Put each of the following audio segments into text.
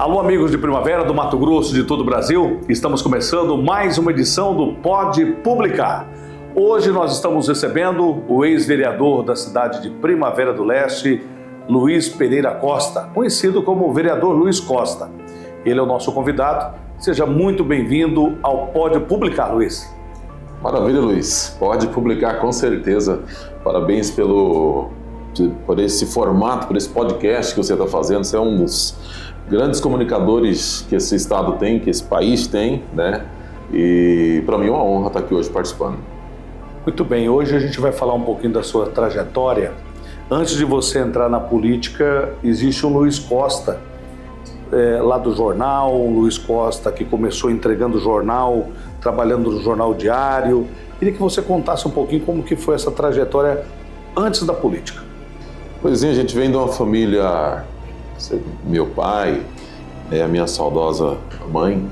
Alô, amigos de Primavera, do Mato Grosso, de todo o Brasil. Estamos começando mais uma edição do Pode Publicar. Hoje nós estamos recebendo o ex-vereador da cidade de Primavera do Leste, Luiz Pereira Costa, conhecido como vereador Luiz Costa. Ele é o nosso convidado. Seja muito bem-vindo ao Pode Publicar, Luiz. Maravilha, Luiz. Pode publicar, com certeza. Parabéns por esse formato, por esse podcast que você está fazendo. Você é um dos grandes comunicadores que esse estado tem, que esse país tem, né? E para mim é uma honra estar aqui hoje participando. Muito bem, hoje a gente vai falar um pouquinho da sua trajetória. Antes de você entrar na política, existe o Luiz Costa, lá do jornal, o Luiz Costa que começou entregando jornal, trabalhando no jornal diário. Queria que você contasse um pouquinho como que foi essa trajetória antes da política. Pois é, a gente vem de uma família, meu pai, a minha saudosa mãe,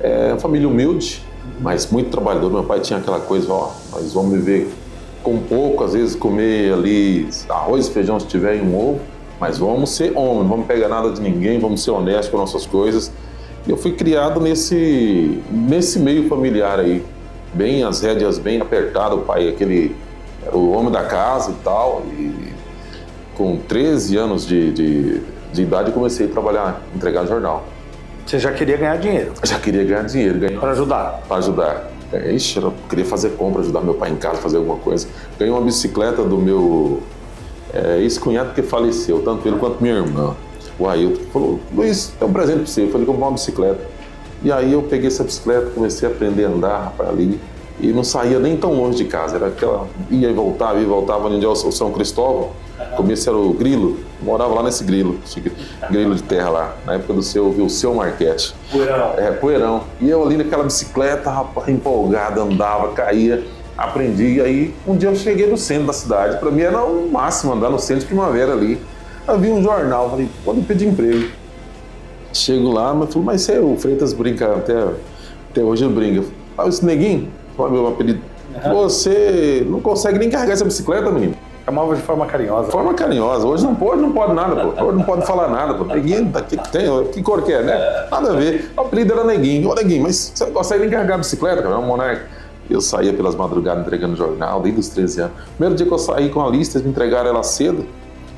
é uma família humilde, mas muito trabalhadora. Meu pai tinha aquela coisa, nós vamos viver com pouco, às vezes comer ali arroz e feijão se tiver e um ovo, mas vamos ser homens, não vamos pegar nada de ninguém, vamos ser honestos com nossas coisas. E eu fui criado nesse meio familiar aí, bem as rédeas bem apertadas, o pai era o homem da casa e tal, e com 13 anos de idade eu comecei a trabalhar, entregar jornal. Você já queria ganhar dinheiro? Já queria ganhar dinheiro. Para ajudar? Para ajudar. Ixi, eu queria fazer compra, ajudar meu pai em casa, fazer alguma coisa. Ganhei uma bicicleta do meu ex-cunhado que faleceu, tanto ele quanto minha irmã. O Ailton falou, Luiz, tem um presente para você. Eu falei, comprei uma bicicleta. E aí eu peguei essa bicicleta, comecei a aprender a andar para ali. E não saía nem tão longe de casa. Era aquela, ia e voltava onde é o São Cristóvão. O começo era o Grilo, morava lá nesse Grilo de terra lá, na época do seu Marquete. Poeirão. Poeirão. E eu ali naquela bicicleta, rapaz, empolgado, andava, caía, aprendi. E aí um dia eu cheguei no centro da cidade, pra mim era o máximo andar no centro de Primavera ali. Eu vi um jornal, falei, pode pedir emprego. Chego lá, mas falou, mas o Freitas brinca, até hoje ele brinca. Ah, esse neguinho, qual é o meu apelido? Você não consegue nem carregar essa bicicleta, menino? Chamava de forma carinhosa. Forma carinhosa. Hoje não pode nada, pô. Hoje não pode falar nada, pô. Neguinho, que cor que é, né? Nada a ver. O apelido era Neguinho. Ô, Neguinho, mas você não consegue nem carregar a bicicleta, cara? É um monarca. Eu saía pelas madrugadas entregando jornal, desde os 13 anos. Primeiro dia que eu saí com a lista, eles me entregaram ela cedo.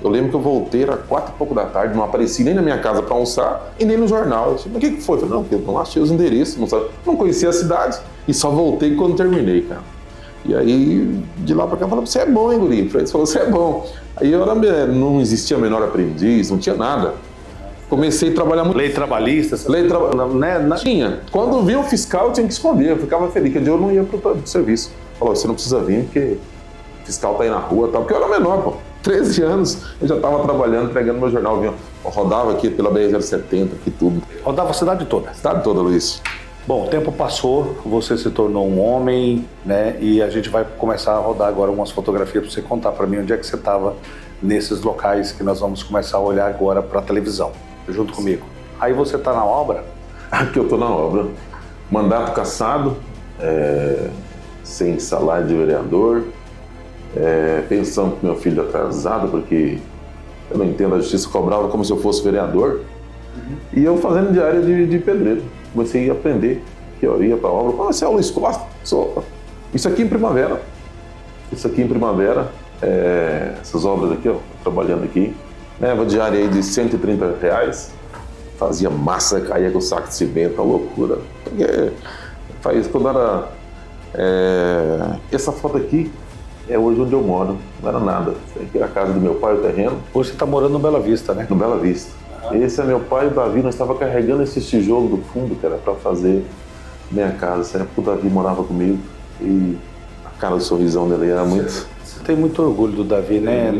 Eu lembro que eu voltei, era 4 e pouco da tarde, não apareci nem na minha casa para almoçar e nem no jornal. Eu disse, mas o que foi? Eu falei, não, eu não achei os endereços, não conhecia a cidade. E só voltei quando terminei, cara. E aí, de lá pra cá, eu falei, você é bom, hein, guri? Ele falou, você é bom. Aí não existia menor aprendiz, não tinha nada. Comecei a trabalhar muito. Lei trabalhista? Né? Tinha. Quando via o fiscal, eu tinha que esconder. Eu ficava feliz, que eu não ia pro serviço. Falou, você não precisa vir, porque o fiscal tá aí na rua e tal. Porque eu era menor, pô. 13 anos, eu já estava trabalhando, entregando meu jornal. Eu rodava aqui pela BR-070, aqui tudo. Rodava a cidade toda? Cidade toda, Luiz. Bom, o tempo passou, você se tornou um homem, né? E a gente vai começar a rodar agora umas fotografias para você contar para mim onde é que você estava nesses locais que nós vamos começar a olhar agora para a televisão, junto comigo. Aí você está na obra? Aqui eu estou na obra. Mandato cassado, sem salário de vereador, pensão com meu filho atrasado, porque eu não entendo, a justiça cobrava como se eu fosse vereador. E eu fazendo diária de pedreiro. Comecei a aprender, que eu ia para a obra. Você é o Luiz Costa? Sou. Isso aqui em Primavera. Essas obras aqui, ó, trabalhando aqui. Leva diária aí de R$130. Fazia massa, caía com o saco de cimento, uma loucura. Porque quando era... essa foto aqui é hoje onde eu moro, não era nada. Aqui era a casa do meu pai, o terreno. Hoje você está morando no Bela Vista, né? No Bela Vista. Esse é meu pai, o Davi. Nós estávamos carregando esse tijolo do fundo, que era para fazer minha casa. Nessa época o Davi morava comigo e a cara do sorrisão dele era muito... Você tem muito orgulho do Davi, né?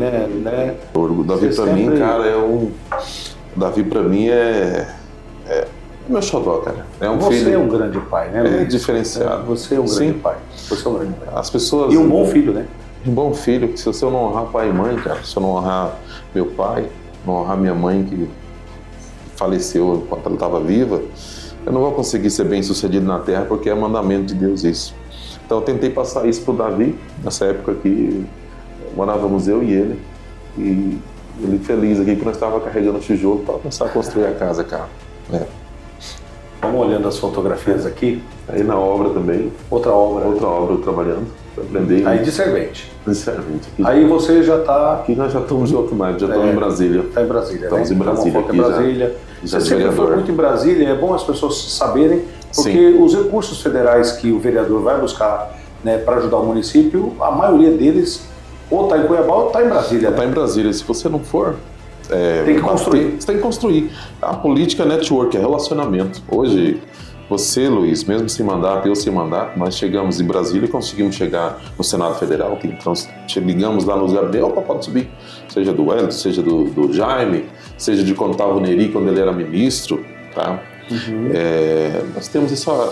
O Davi para mim, cara, O Davi para mim é meu xodó, cara. É um Você filho... é um grande pai, né? É diferenciado. Você é um grande pai. Você é um grande pai. As pessoas... E um bom filho, né? Um bom filho, porque se eu não honrar pai e mãe, cara, se eu não honrar meu pai, não honrar minha mãe, que faleceu enquanto ela estava viva, eu não vou conseguir ser bem sucedido na terra, porque é mandamento de Deus isso. Então eu tentei passar isso pro Davi, nessa época que morávamos eu e ele feliz aqui, que nós estávamos carregando tijolo para começar a construir a casa, cara. Vamos olhando as fotografias aqui. Aí na obra também. Outra obra. Outra obra eu trabalhando. Aprendi. Aí de servente. De servente. Aqui, Aí você já está... aqui nós já estamos de outro lado, já estamos em Brasília. Está em Brasília, Estamos né? em Brasília. Uma foto em Brasília. Já Você sempre vereador. foi muito em Brasília, é bom as pessoas saberem, porque os recursos federais que o vereador vai buscar, né, para ajudar o município, a maioria deles ou está em Cuiabá ou está em Brasília. Está né? em Brasília. Se você não for... tem que construir. Você tem que construir. A política é network, é relacionamento. Hoje, você, Luiz, mesmo sem mandato, eu sem mandato, nós chegamos em Brasília e conseguimos chegar no Senado Federal. Então, ligamos lá nos gabinetes, opa, pode subir. Seja do Wellington, seja do Jaime, seja de quando estava o Neri, quando ele era ministro. Tá? Nós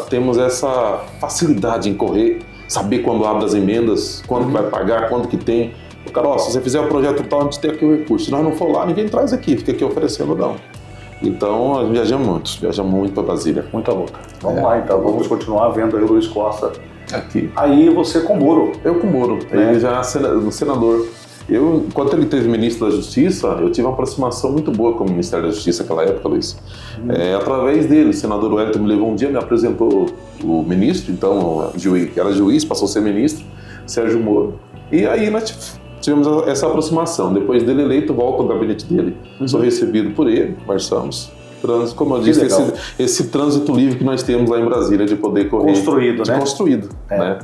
temos essa facilidade em correr, saber quando abre as emendas, quando que vai pagar, quando que tem. Cara, se você fizer o projeto tal, a gente tem aqui o recurso. Se nós não for lá, ninguém traz aqui, fica aqui oferecendo não. Então, nós viajamos muito para Brasília. Muita luta. Vamos lá, então, vamos continuar vendo aí o Luiz Costa. Aqui. Aí você com o Moro. Eu com o Moro, ele já senador. Enquanto ele teve ministro da Justiça, eu tive uma aproximação muito boa com o Ministério da Justiça naquela época, Luiz. Através dele, o senador Wellington me levou um dia, me apresentou o ministro, então, era juiz, passou a ser ministro, Sérgio Moro. E aí nós tivemos essa aproximação. Depois dele eleito, volto ao gabinete dele, sou recebido por ele, conversamos. Como eu disse, esse trânsito livre que nós temos lá em Brasília, de poder correr. Construído, né? Construído, né?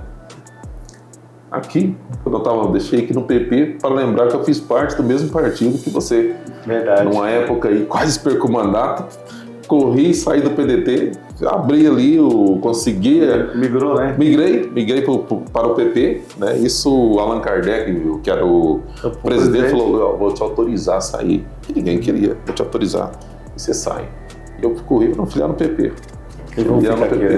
Aqui, quando eu deixei aqui no PP, para lembrar que eu fiz parte do mesmo partido que você. Verdade. Numa época aí, quase perco o mandato, corri, saí do PDT, abri ali, consegui... Migrou, né? Migrei para o PP, né? Isso o Allan Kardec, que era o presidente, falou, vou te autorizar a sair. E ninguém queria, vou te autorizar. E você sai. E eu corri para não filiar no PP.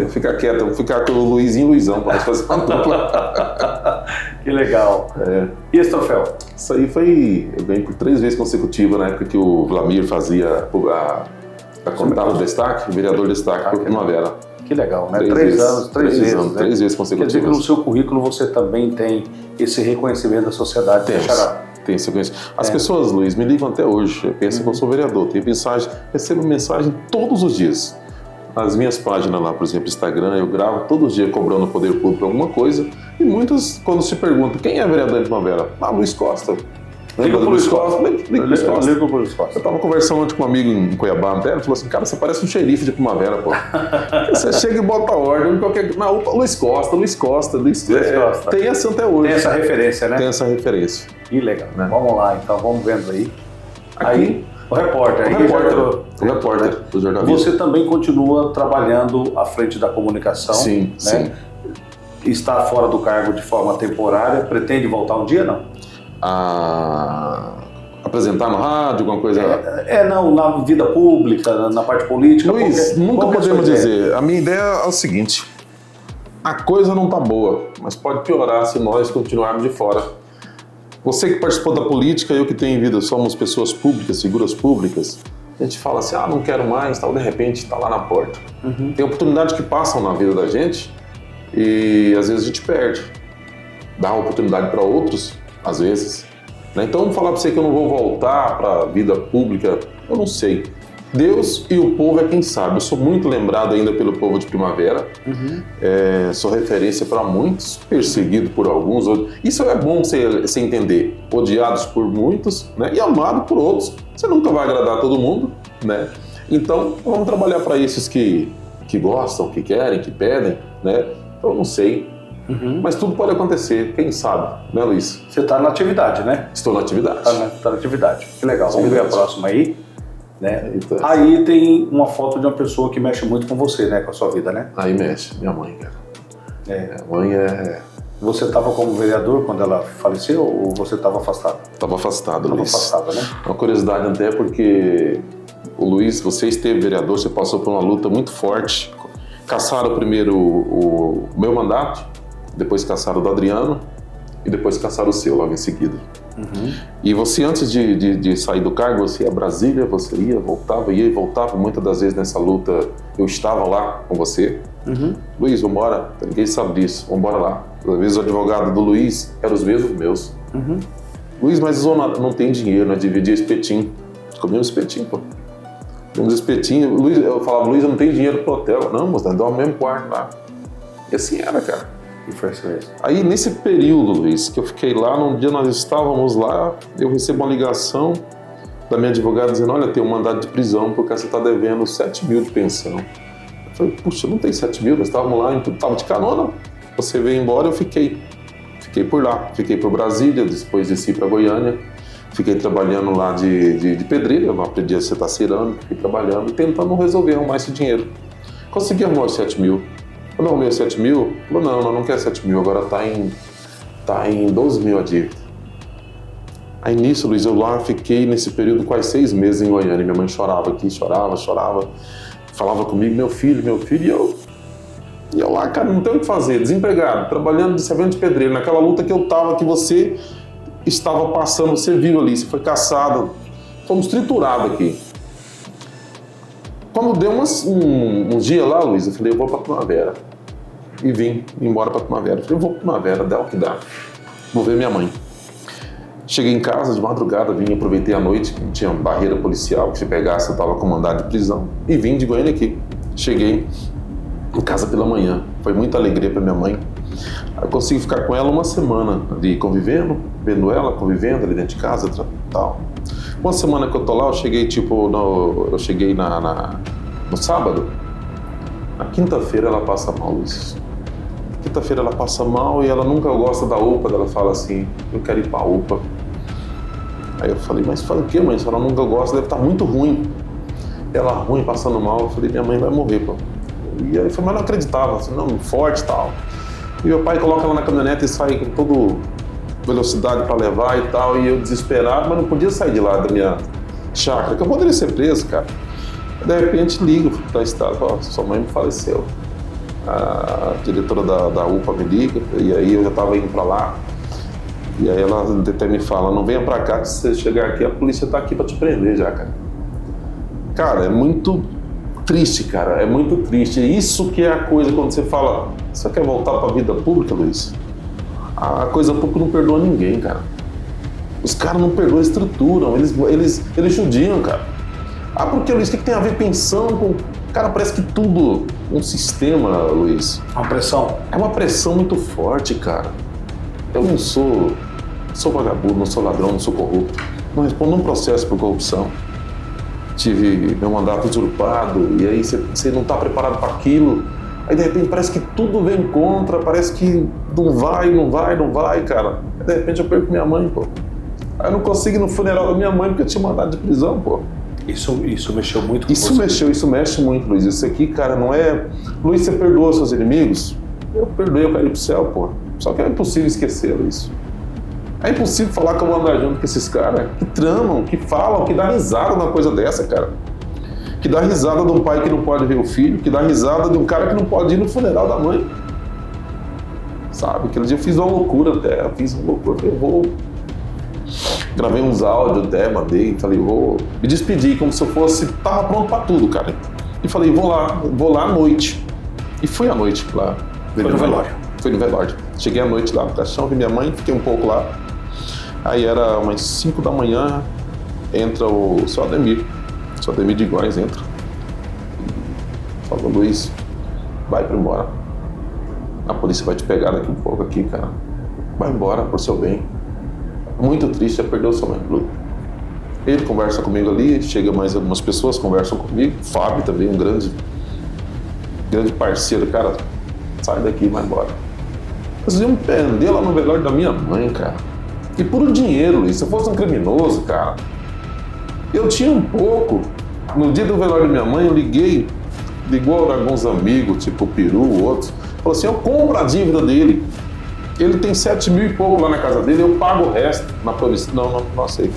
Ficar quieto, vou ficar com o Luizão para nós fazer uma dupla. Que legal. E esse troféu? Isso aí eu ganhei por 3 vezes consecutivas, na época que o Vlamir fazia a contava o destaque, o vereador destaque por Primavera. Que legal, né? 3 anos, 3 vezes. Né? 3 vezes consecutivas. Quer dizer que no seu currículo você também tem esse reconhecimento da sociedade. Tem esse reconhecimento. As pessoas, Luiz, me ligam até hoje, pensam que eu sou vereador. Recebo mensagem todos os dias. Nas minhas páginas lá, por exemplo, Instagram, eu gravo todos os dias cobrando o poder público alguma coisa. E muitos, quando se perguntam, quem é vereador de Primavera? Luiz Costa. Liga pro Luiz Costa. Eu estava conversando ontem com um amigo em Cuiabá, ele falou assim, cara, você parece um xerife de Primavera, pô. Você chega e bota a ordem, Luiz Costa. Tem essa até hoje. Tem essa referência, né? Tem essa referência. Que legal. Né? Vamos lá, então, vamos vendo aí. Aqui, o repórter. O repórter do jornalismo. Você também continua trabalhando à frente da comunicação. Sim, né? Está fora do cargo de forma temporária. Pretende voltar um dia, não? Apresentar no rádio, alguma coisa? Não, na vida pública, na parte política. Luiz, nunca podemos dizer. A minha ideia é o seguinte, a coisa não está boa, mas pode piorar se nós continuarmos de fora. Você que participou da política, eu que tenho em vida, somos pessoas públicas, figuras públicas, a gente fala assim, não quero mais, tal, de repente está lá na porta. Tem oportunidades que passam na vida da gente e às vezes a gente perde. Dá oportunidade para outros, às vezes. Então, vamos falar para você que eu não vou voltar para a vida pública, eu não sei. Deus e o povo é quem sabe. Eu sou muito lembrado ainda pelo povo de Primavera. Sou referência para muitos, perseguido por alguns. Isso é bom você entender. Odiados por muitos, né? E amado por outros. Você nunca vai agradar todo mundo, né? Então, vamos trabalhar para esses que gostam, que querem, que pedem, né? Então, eu não sei. Mas tudo pode acontecer, quem sabe, né, Luiz? Você está na atividade, né? Estou na atividade. Está na atividade. Que legal. Vamos ver a próxima aí. Né? Aí tem uma foto de uma pessoa que mexe muito com você, né? Com a sua vida, né? Aí mexe. Minha mãe, cara. Minha mãe é... Você estava como vereador quando ela faleceu ou você estava afastado? Estava afastado, Luiz. Estava afastado, né? Uma curiosidade até porque... O Luiz, você esteve vereador, você passou por uma luta muito forte. Caçaram primeiro o meu mandato, depois caçaram o do Adriano e depois caçaram o seu logo em seguida. E você, antes de sair do cargo, você ia a Brasília, você ia e voltava. Muitas das vezes nessa luta eu estava lá com você. Luiz, vambora, ninguém sabe disso, vambora lá. Às vezes o advogado do Luiz eram os mesmos meus. Luiz, mas não tem dinheiro, nós dividíamos espetinho. Comíamos espetinho, pô. uns espetinhos. Luiz, eu falava, Luiz, eu não tenho dinheiro pro hotel. Não, moço, nós dormimos no mesmo quarto lá. E assim era, cara. E foi assim mesmo. Aí, nesse período, Luiz, que eu fiquei lá, num dia nós estávamos lá, eu recebo uma ligação da minha advogada dizendo, olha, tem um mandado de prisão porque você está devendo 7 mil de pensão. Eu falei, puxa, não tem 7 mil, nós estávamos lá, estava de carona. Você veio embora, eu fiquei. Fiquei por lá, fiquei por Brasília, depois desci para Goiânia. Fiquei trabalhando lá de pedreiro, eu aprendi a setar cerâmica, fiquei trabalhando, tentando resolver arrumar esse dinheiro. Consegui arrumar os 7 mil. Quando eu arrumei os 7 mil, falou, não quer 7 mil, agora tá em 12 mil a dívida. Aí nisso, Luiz, eu lá fiquei nesse período quase 6 meses em Goiânia. Minha mãe chorava aqui, chorava, falava comigo, meu filho, e eu lá, cara, não tenho o que fazer, desempregado, trabalhando de servente de pedreiro, naquela luta que eu tava, que você estava passando, você viu ali, você foi caçado, fomos triturados aqui. Quando deu um dia lá, Luiz, eu falei, eu vou pra Primavera. E vim embora pra Primavera. Eu falei, eu vou pra Primavera, dá o que dá. Vou ver minha mãe. Cheguei em casa de madrugada, vim, aproveitei a noite, que tinha barreira policial, que se pegasse eu estava com mandado de prisão. E vim de Goiânia aqui. Cheguei em casa pela manhã. Foi muita alegria para minha mãe. Eu consegui ficar com ela uma semana ali convivendo, vendo ela, convivendo ali dentro de casa e tal. Uma semana que eu tô lá, eu cheguei no sábado. Na quinta-feira ela passa mal, Luiz. Quinta-feira ela passa mal e ela nunca gosta da UPA. Ela fala assim, eu quero ir pra UPA. Aí eu falei, mas fala o quê, mãe? Se ela nunca gosta, deve estar muito ruim. Ela ruim, passando mal. Eu falei, minha mãe vai morrer, pô. E aí foi, mas não acreditava, assim, não, forte e tal. E meu pai coloca ela na caminhonete e sai com toda velocidade pra levar e tal. E eu desesperado, mas não podia sair de lá da minha chácara, que eu poderia ser preso, cara. De repente ligo pra estado, ó, sua mãe me faleceu. A diretora da UPA me liga, e aí eu já estava indo para lá, e aí ela até me fala, não venha para cá, que se você chegar aqui, a polícia está aqui para te prender já, cara. Cara, é muito triste, cara, é muito triste. Isso que é a coisa quando você fala, você quer voltar para a vida pública, Luiz? A coisa pública não perdoa ninguém, cara. Os caras não perdoam, eles trituram, eles judiam, cara. Ah, porque, Luiz, o que tem a ver pensão com... Cara, parece que tudo, um sistema, Luiz. Uma pressão. É uma pressão muito forte, cara. Eu não sou vagabundo, não sou ladrão, não sou corrupto. Não respondo um processo por corrupção. Tive meu mandato usurpado, e aí você não está preparado para aquilo. Aí, de repente, parece que tudo vem contra, parece que não vai, cara. Aí, de repente, eu perco minha mãe, pô. Aí eu não consigo ir no funeral da minha mãe porque eu tinha mandado de prisão, pô. Isso mexeu muito com isso você? Isso mexe muito, Luiz. Isso aqui, cara, não é... Luiz, você perdoa seus inimigos? Eu perdoei, eu quero ir pro céu, pô. Só que é impossível esquecer, Luiz. É impossível falar que eu vou andar junto com esses caras que tramam, que falam, que dá risada numa coisa dessa, cara. Que dá risada de um pai que não pode ver o filho, que dá risada de um cara que não pode ir no funeral da mãe. Sabe? Aquele dia eu fiz uma loucura até, eu vou... Gravei uns áudios até, mandei, falei, vou me despedir como se eu tava pronto pra tudo, cara. E falei, vou lá à noite. E fui à noite lá. Foi no velório? Foi no velório. Cheguei à noite lá no caixão, vi minha mãe, fiquei um pouco lá. Aí era umas 5 da manhã, entra o seu Ademir de Góes entra. Falou, Luiz, vai pra embora. A polícia vai te pegar daqui um pouco aqui, cara. Vai embora, por seu bem. Muito triste, já perdeu sua mãe. Ele conversa comigo ali, chega mais algumas pessoas, conversam comigo. Fábio também, um grande parceiro, cara, sai daqui, vai embora. Eles iam me prender lá no velório da minha mãe, cara. E por dinheiro, Luiz, se eu fosse um criminoso, cara, eu tinha um pouco. No dia do velório da minha mãe, eu ligou a alguns amigos, tipo o Peru, outros, falou assim, eu compro a dívida dele. Ele tem 7 mil e pouco lá na casa dele, eu pago o resto na polícia. Não aceito.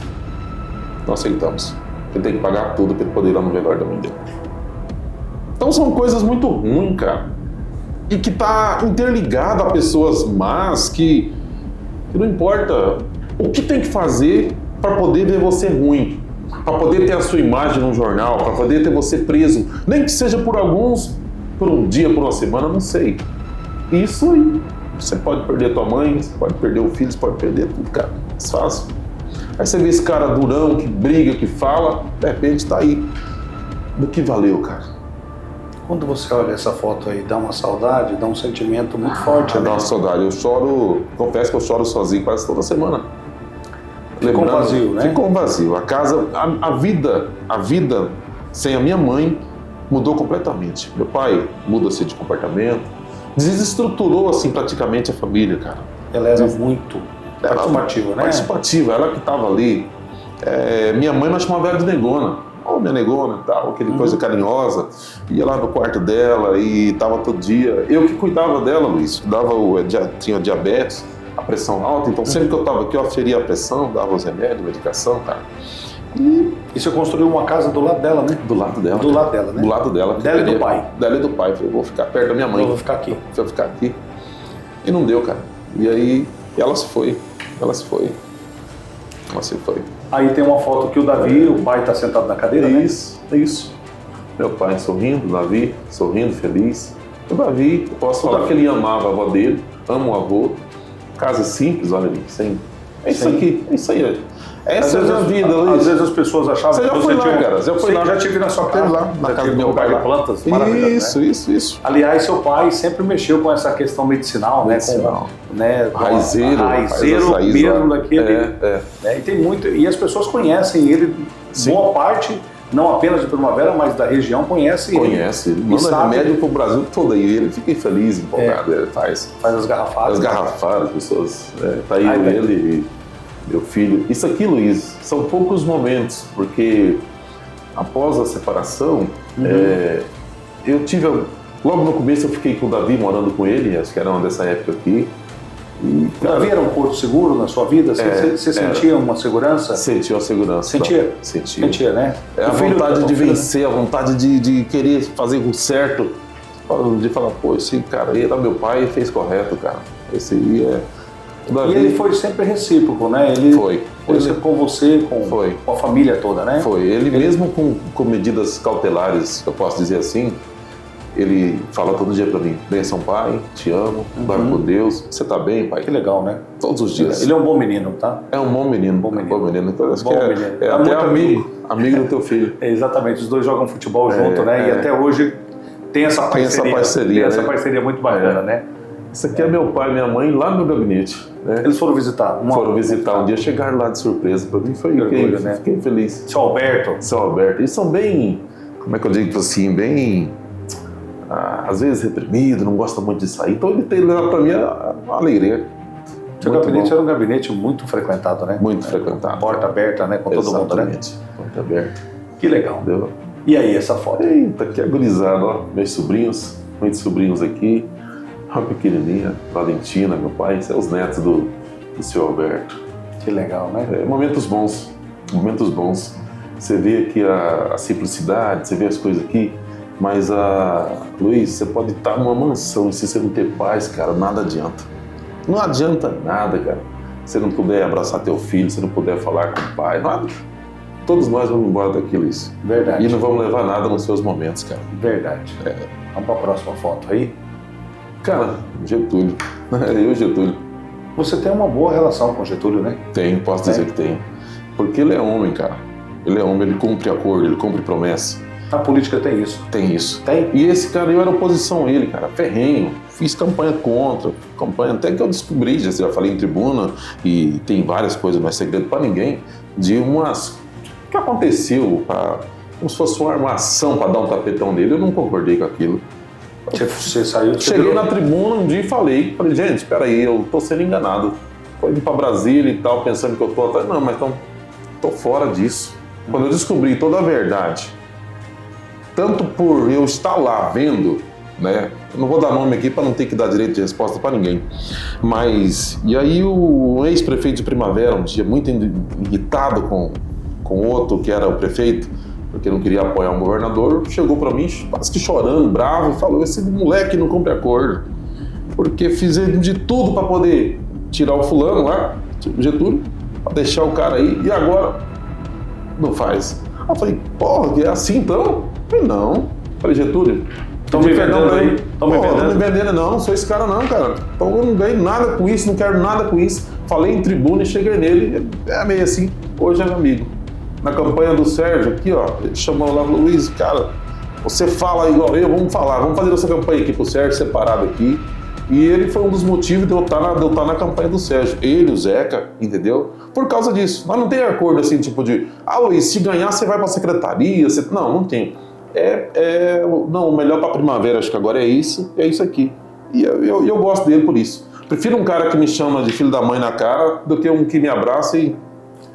Não aceitamos. Ele tem que pagar tudo para ele poder ir lá no velório da mãe dele. Então são coisas muito ruins, cara. E que tá interligado a pessoas más que não importa o que tem que fazer para poder ver você ruim. Para poder ter a sua imagem no jornal, para poder ter você preso. Nem que seja por um dia, por uma semana, não sei. Isso aí. Você pode perder tua mãe, você pode perder o filho, você pode perder tudo, cara. É fácil. Aí você vê esse cara durão, que briga, que fala, de repente tá aí. do que valeu, cara. Quando você olha essa foto aí, dá uma saudade, dá um sentimento muito forte, né? Dá uma saudade. Eu choro, confesso que eu choro sozinho quase toda semana. Ficou um vazio, né? Ficou um vazio. A casa, a vida sem a minha mãe mudou completamente. Meu pai muda-se de comportamento, desestruturou assim praticamente a família, cara. Ela era muito participativa, né? Participativa, ela que estava ali. Minha mãe nós chamava ela de negona. Ô, minha negona e tal, aquele coisa carinhosa. Ia lá no quarto dela e tava todo dia. Eu que cuidava dela, Luiz. Tinha diabetes, a pressão alta, então sempre que eu tava aqui eu aferia a pressão, dava os remédios, medicação, cara. E você construiu uma casa do lado dela, né? Do lado dela. Do lado dela, né? Do lado dela. Dela e do pai. Dela e do pai. Falei, vou ficar perto da minha mãe. Eu vou ficar aqui. Vou ficar aqui. E não deu, cara. E aí ela se foi. Ela se foi. Aí tem uma foto que o Davi, o pai está sentado na cadeira, né? Isso. Meu pai sorrindo, o Davi sorrindo, feliz. O Davi, eu posso falar que ele amava a avó dele, ama o avô. Casa simples, olha ali, sem... É isso aqui, é isso aí. Essa é a vida, Luiz. Às vezes as pessoas achavam você que você lá, cara. Já foi lá. Já tive na sua casa. Lá, na casa do meu lugar pai. De plantas maravilhosas. Isso. Aliás, seu pai sempre mexeu com essa questão medicinal, né? Com, raizeiro mesmo daquele. Né? E tem muito. E as pessoas conhecem ele, boa parte, não apenas de Primavera, mas da região, conhece ele. Ele manda remédio pro Brasil todo aí. Ele fica feliz, empolgado. Ele faz as garrafadas. As garrafadas, as pessoas. Tá aí ele. Meu filho, isso aqui, Luiz, são poucos momentos, porque após a separação, eu tive, logo no começo eu fiquei com o Davi morando com ele, acho que era uma dessa época aqui. E, cara, Davi era um porto seguro na sua vida? Você sentia uma segurança? Sentia uma segurança. Sentia, né? A vontade de vencer, a vontade de querer fazer o certo, de falar, pô, esse cara aí era meu pai e fez correto, cara. Esse aí E ele foi sempre recíproco, né? Ele foi com você, com a família toda, né? Ele mesmo com medidas cautelares, eu posso dizer assim, ele fala todo dia pra mim, benção pai, te amo, vai com Deus, você tá bem, pai? Que legal, né? Todos os dias. Ele é um bom menino, tá? É um bom menino. Então, acho que é tá até amigo do teu filho. Exatamente, os dois jogam futebol junto, né? E até hoje tem essa parceria. Essa parceria muito bacana, né? Isso aqui é meu pai e minha mãe lá no meu gabinete. Né? Eles foram visitar? Um dia chegaram lá de surpresa. Para mim fiquei feliz. Seu Alberto. Eles são bem, como é que eu digo assim, bem, às vezes reprimido, não gosta muito de sair. Então ele tem lá para mim uma alegria. Seu gabinete era um gabinete muito frequentado, né? Muito frequentado. Porta aberta, né? Com todo mundo, né? Porta aberta. Que legal. Entendeu? E aí, essa foto? Eita, que agorizado, ó. Meus sobrinhos, muitos sobrinhos aqui. Uma pequenininha, Valentina, meu pai, são os netos do seu Alberto. Que legal, né? Momentos bons. Você vê aqui a simplicidade, você vê as coisas aqui, mas, Luiz, você pode estar numa mansão e se você não ter paz, cara, nada adianta. Não adianta nada, cara. Se não puder abraçar teu filho, se não puder falar com o pai, nada. Todos nós vamos embora daqui, Luiz. Verdade. E não vamos levar nada nos seus momentos, cara. Verdade. Vamos para a próxima foto aí. Cara, Getúlio. Eu, Getúlio. Você tem uma boa relação com o Getúlio, né? Tenho, posso dizer que tenho. Porque ele é homem, cara. Ele é homem, ele cumpre acordo, ele cumpre promessa. A política tem isso. Tem isso. Tem? E esse cara, eu era oposição a ele, cara. Ferrenho. Fiz campanha contra. Até que eu descobri, já falei em tribuna, e tem várias coisas, não é segredo pra ninguém, de umas... O que aconteceu? Como se fosse uma armação para dar um tapetão nele. Eu não concordei com aquilo. Você saiu... Cheguei na tribuna um dia e falei, gente, espera aí, eu tô sendo enganado. Tô indo pra Brasília e tal, pensando que eu tô atrás. Não, mas tô fora disso. Quando eu descobri toda a verdade, tanto por eu estar lá vendo, né? Eu não vou dar nome aqui para não ter que dar direito de resposta para ninguém. Mas, e aí o ex-prefeito de Primavera, um dia muito irritado com outro que era o prefeito, porque não queria apoiar um governador, chegou para mim, quase que chorando, bravo, e falou, esse moleque não cumpre acordo, porque fizeram de tudo para poder tirar o fulano lá, o Getúlio, para deixar o cara aí, e agora não faz. Aí eu falei, porra, é assim então? Eu falei, não. Eu falei, Getúlio, estão me vendendo aí? Estão me vendendo? Não me vendendo não sou esse cara não, cara. Então eu não ganho nada com isso, não quero nada com isso. Falei em tribuna e cheguei nele, é meio assim, hoje é amigo. na campanha do Sérgio aqui, ó, ele chamou lá, falou, Luiz, cara, você fala igual eu, vamos fazer essa campanha aqui pro Sérgio, separado aqui. E ele foi um dos motivos de eu estar na campanha do Sérgio. Ele, o Zeca, entendeu? Por causa disso. Mas não tem acordo assim, tipo de, Luiz, se ganhar você vai pra secretaria. Não tem. Não, o melhor pra primavera, acho que agora é isso aqui. E eu gosto dele por isso. Prefiro um cara que me chama de filho da mãe na cara do que um que me abraça e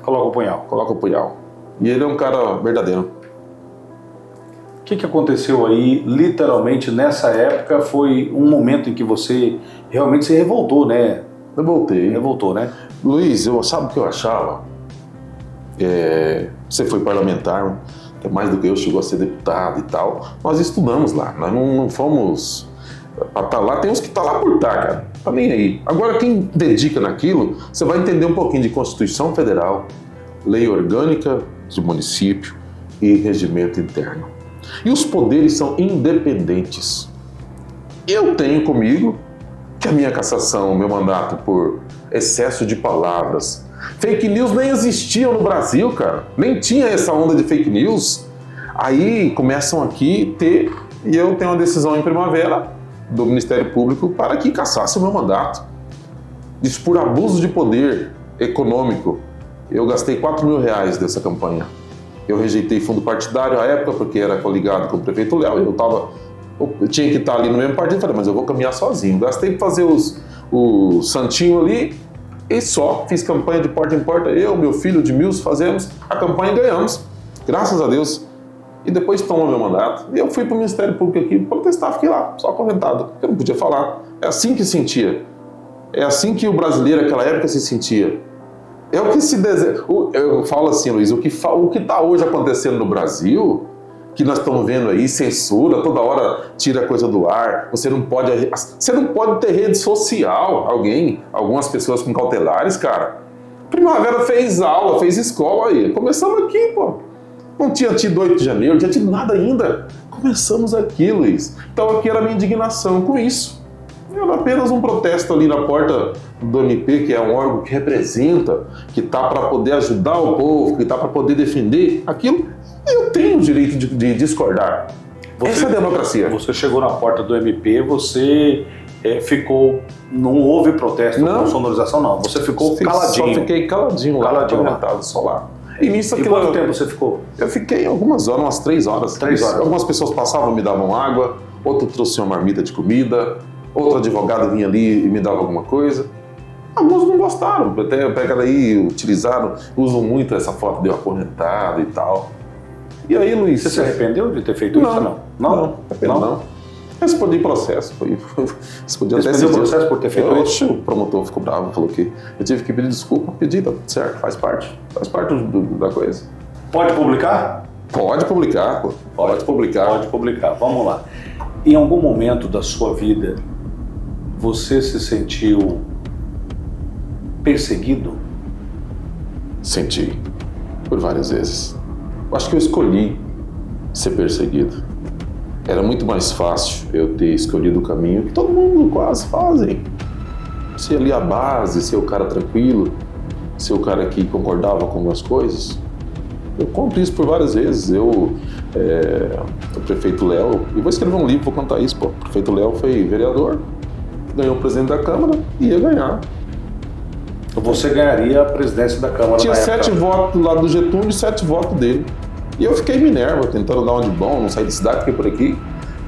coloca o punhal. E ele é um cara verdadeiro. O que aconteceu aí, literalmente, nessa época, foi um momento em que você realmente se revoltou, né? Revoltou, né? Luiz, sabe o que eu achava? Você foi parlamentar, até mais do que eu, chegou a ser deputado e tal. Nós estudamos lá, nós não fomos pra estar lá. Tem uns que estão lá por estar, cara. Tá nem aí. Agora, quem dedica naquilo, você vai entender um pouquinho de Constituição Federal, Lei Orgânica do Município e Regimento Interno. E os poderes são independentes. Eu tenho comigo que a minha cassação, o meu mandato por excesso de palavras. Fake news nem existiam no Brasil, cara. Nem tinha essa onda de fake news. Aí começam aqui e eu tenho uma decisão em primavera do Ministério Público para que cassasse o meu mandato. Isso por abuso de poder econômico. Eu gastei R$4.000 dessa campanha. Eu rejeitei fundo partidário à época, porque era coligado com o prefeito Léo, eu tinha que estar ali no mesmo partido, falei, mas eu vou caminhar sozinho. Gastei para fazer o santinho ali e só fiz campanha de porta em porta. Eu, meu filho, Edmilson, fazemos a campanha e ganhamos, graças a Deus. E depois toma meu mandato. E eu fui para o Ministério Público aqui protestar, fiquei lá, só acorrentado, porque eu não podia falar. É assim que sentia. É assim que o brasileiro naquela época se sentia. É o que se deseja. Eu falo assim, Luiz, o que está hoje acontecendo no Brasil, que nós estamos vendo aí, censura, toda hora tira coisa do ar, você não pode ter rede social, algumas pessoas com cautelares, cara. Primavera fez aula, fez escola aí, começamos aqui, pô. Não tinha tido 8 de janeiro, não tinha tido nada ainda. Começamos aqui, Luiz. Então aqui era a minha indignação com isso. Era apenas um protesto ali na porta do MP, que é um órgão que representa, que está para poder ajudar o povo, que está para poder defender aquilo. Eu tenho o direito de discordar. Essa é a democracia. Você chegou na porta do MP, você ficou... Não houve protesto, não sonorização, não. Você ficou caladinho. Só fiquei caladinho lá, só lá. E quanto tempo você ficou? Eu fiquei algumas horas, umas 3 horas. 3 horas. Algumas pessoas passavam, me davam água, outro trouxe uma marmita de comida, outro advogado vinha ali e me dava alguma coisa. Alguns não gostaram, até pegaram aí, utilizaram, usam muito essa foto de eu acorrentado e tal. E aí, Luiz... Você se arrependeu de ter feito isso? Não. Respondi processo. Respondi até o processo por ter feito isso? O promotor ficou bravo, falou que eu tive que pedir desculpa. Pedi, tá tudo certo, faz parte da coisa. Pode publicar? Pode publicar, pô. Pode publicar. Vamos lá. Em algum momento da sua vida, você se sentiu perseguido? Senti, por várias vezes. Acho que eu escolhi ser perseguido. Era muito mais fácil eu ter escolhido o caminho que todo mundo quase fazem. Ser ali a base, ser o cara tranquilo, ser o cara que concordava com as coisas. Eu conto isso por várias vezes. O prefeito Léo, e vou escrever um livro, vou contar isso, pô. O prefeito Léo foi vereador, ganhou o presidente da Câmara e ia ganhar. Você ganharia a presidência da Câmara. Tinha 7 votos do lado do Getúlio e 7 votos dele. E eu fiquei em Minerva, tentando dar uma de bom, não sair da cidade, fiquei por aqui.